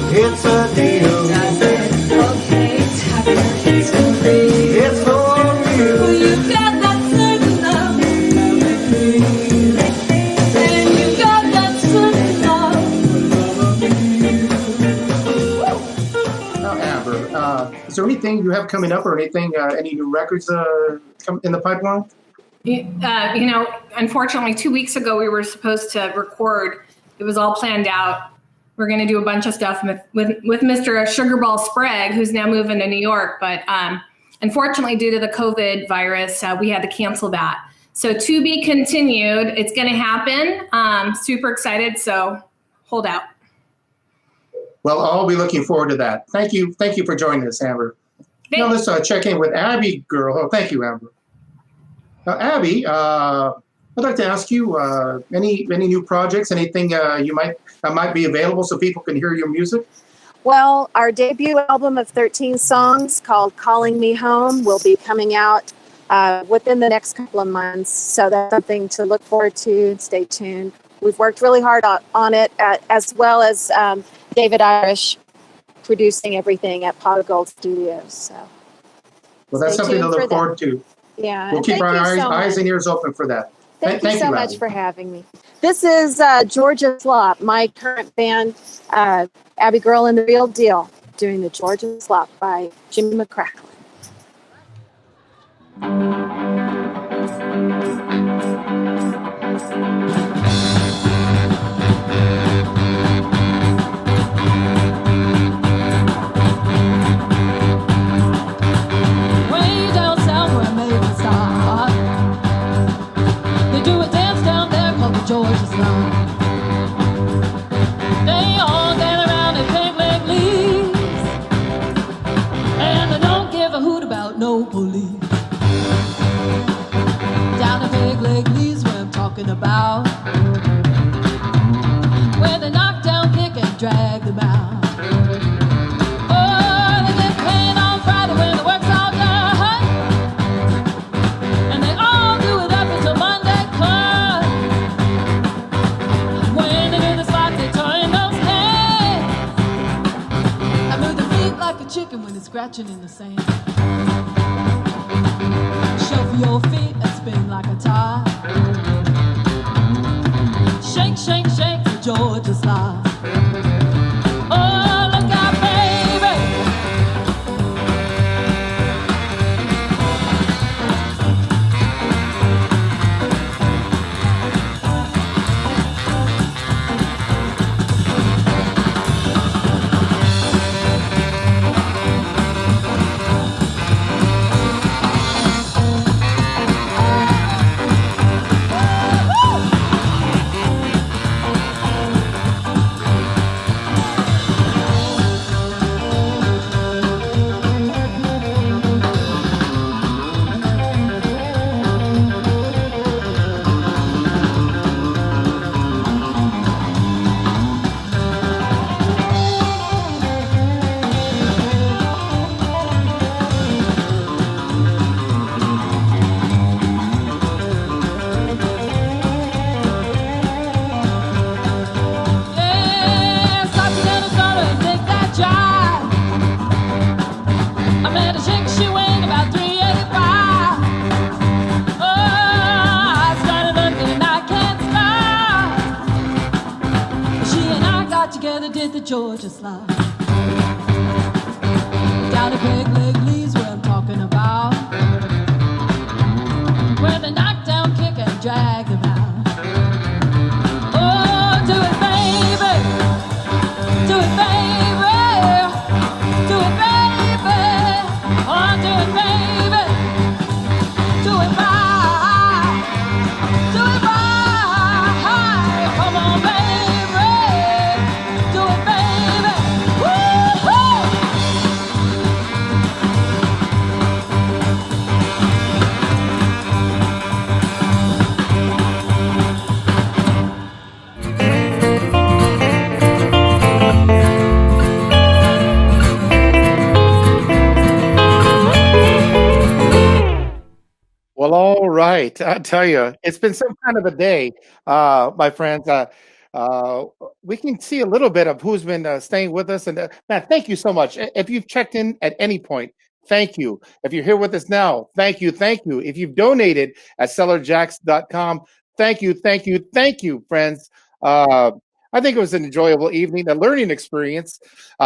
It's a deal. Okay, tap your hands for me. It's for real. You got that certain love. And you got that certain love. Now, Amber, is there anything you have coming up or anything, any new records in the pipeline? Unfortunately, 2 weeks ago, we were supposed to record. It was all planned out. We're going to do a bunch of stuff with Mr. Sugarball Sprague, who's now moving to New York. But unfortunately, due to the COVID virus, we had to cancel that. So to be continued. It's going to happen. Super excited. So hold out. Well, I'll be looking forward to that. Thank you for joining us, Amber. Now let's check in with Abby, girl. Oh, thank you, Amber. Now, Abby, I'd like to ask you any new projects, anything might be available so people can hear your music? Well, our debut album of 13 songs called Calling Me Home will be coming out within the next couple of months. So that's something to look forward to. Stay tuned. We've worked really hard on it, as well as David Irish producing everything at Pot of Gold Studios. So, Well, that's stay something to tuned for look that. forward to. Yeah, We'll and keep thank our you eyes, so eyes much. and ears open for that. Thank you so much Robbie. for having me. This is Georgia Slop, my current band, Abby Girl and the Real Deal, doing the Georgia Slop by Jimmy McCracken. Way down south where Maphis start, they do a dance down there called the Georgia Slop. They all gather around and peg leg leaves, and they don't give a hoot about no police. Down in peg leg leaves where I'm talking about, where they knock down, kick and drag them out. Oh, they get paid on Friday when the work's all done, and they all do it up until Monday comes. When they do the slot, they turn those hands and move their feet like a chicken when it's scratching in the sand. Shuffle your feet and spin like a top. Shake, shake, shake the Georgia Slop. Oh, look out, baby. Yeah, stop to get a soda and take that jive. I met a chick, she weighed about 385. Oh, I started looking and I can't stop. She and I got together, did the Georgia Slop. Down at Peg Leg Lee's where I'm talking about, where they knock down, kick and drag them out. Oh, do it, baby. Do it, baby. Do it, baby. Oh, do it, baby. Do it right. Do it right. Come on, baby. Do it, baby. Woo-hoo. Well, all right. I tell you, it's been some kind of a day, my friends. We can see a little bit of who's been staying with us. And Matt, thank you so much. If you've checked in at any point, thank you. If you're here with us now, thank you. Thank you. If you've donated at StellarJAX.com, thank you. Thank you. Thank you, friends. I think it was an enjoyable evening, a learning experience.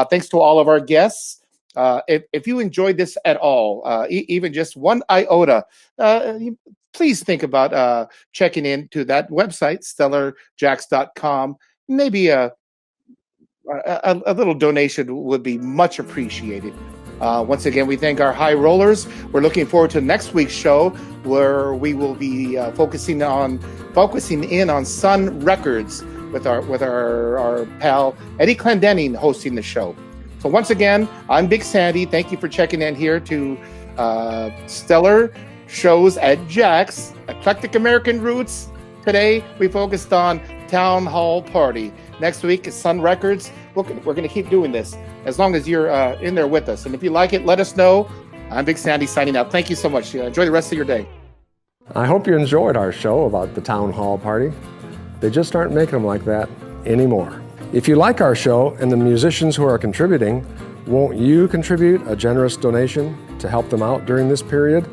Thanks to all of our guests. If you enjoyed this at all, even just one iota, please think about checking into that website, StellarJAX.com. Maybe a little donation would be much appreciated. Once again, we thank our high rollers. We're looking forward to next week's show, where we will be focusing in on Sun Records with our pal Eddie Clendening hosting the show. So once again, I'm Big Sandy. Thank you for checking in here to Stellar Shows at Jax, Eclectic American Roots. Today, we focused on Town Hall Party. Next week is Sun Records. We're going to keep doing this as long as you're in there with us. And if you like it, let us know. I'm Big Sandy signing out. Thank you so much. Enjoy the rest of your day. I hope you enjoyed our show about the Town Hall Party. They just aren't making them like that anymore. If you like our show and the musicians who are contributing, won't you contribute a generous donation to help them out during this period?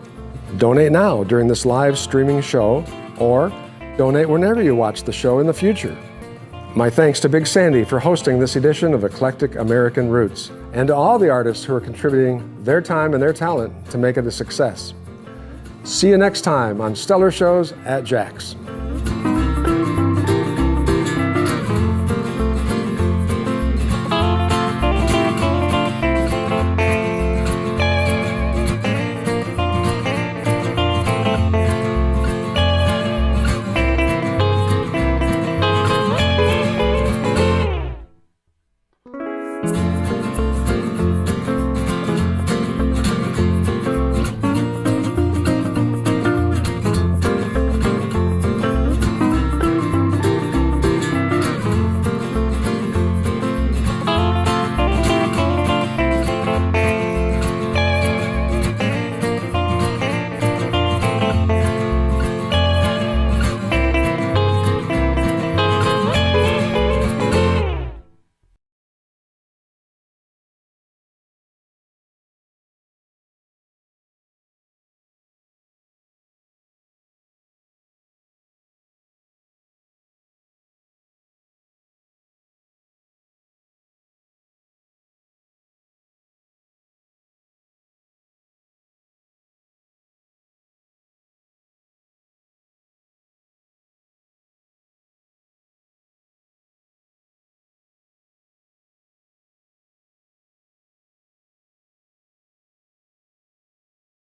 Donate now during this live streaming show, or donate whenever you watch the show in the future. My thanks to Big Sandy for hosting this edition of Eclectic American Roots, and to all the artists who are contributing their time and their talent to make it a success. See you next time on Stellar Shows at JAX.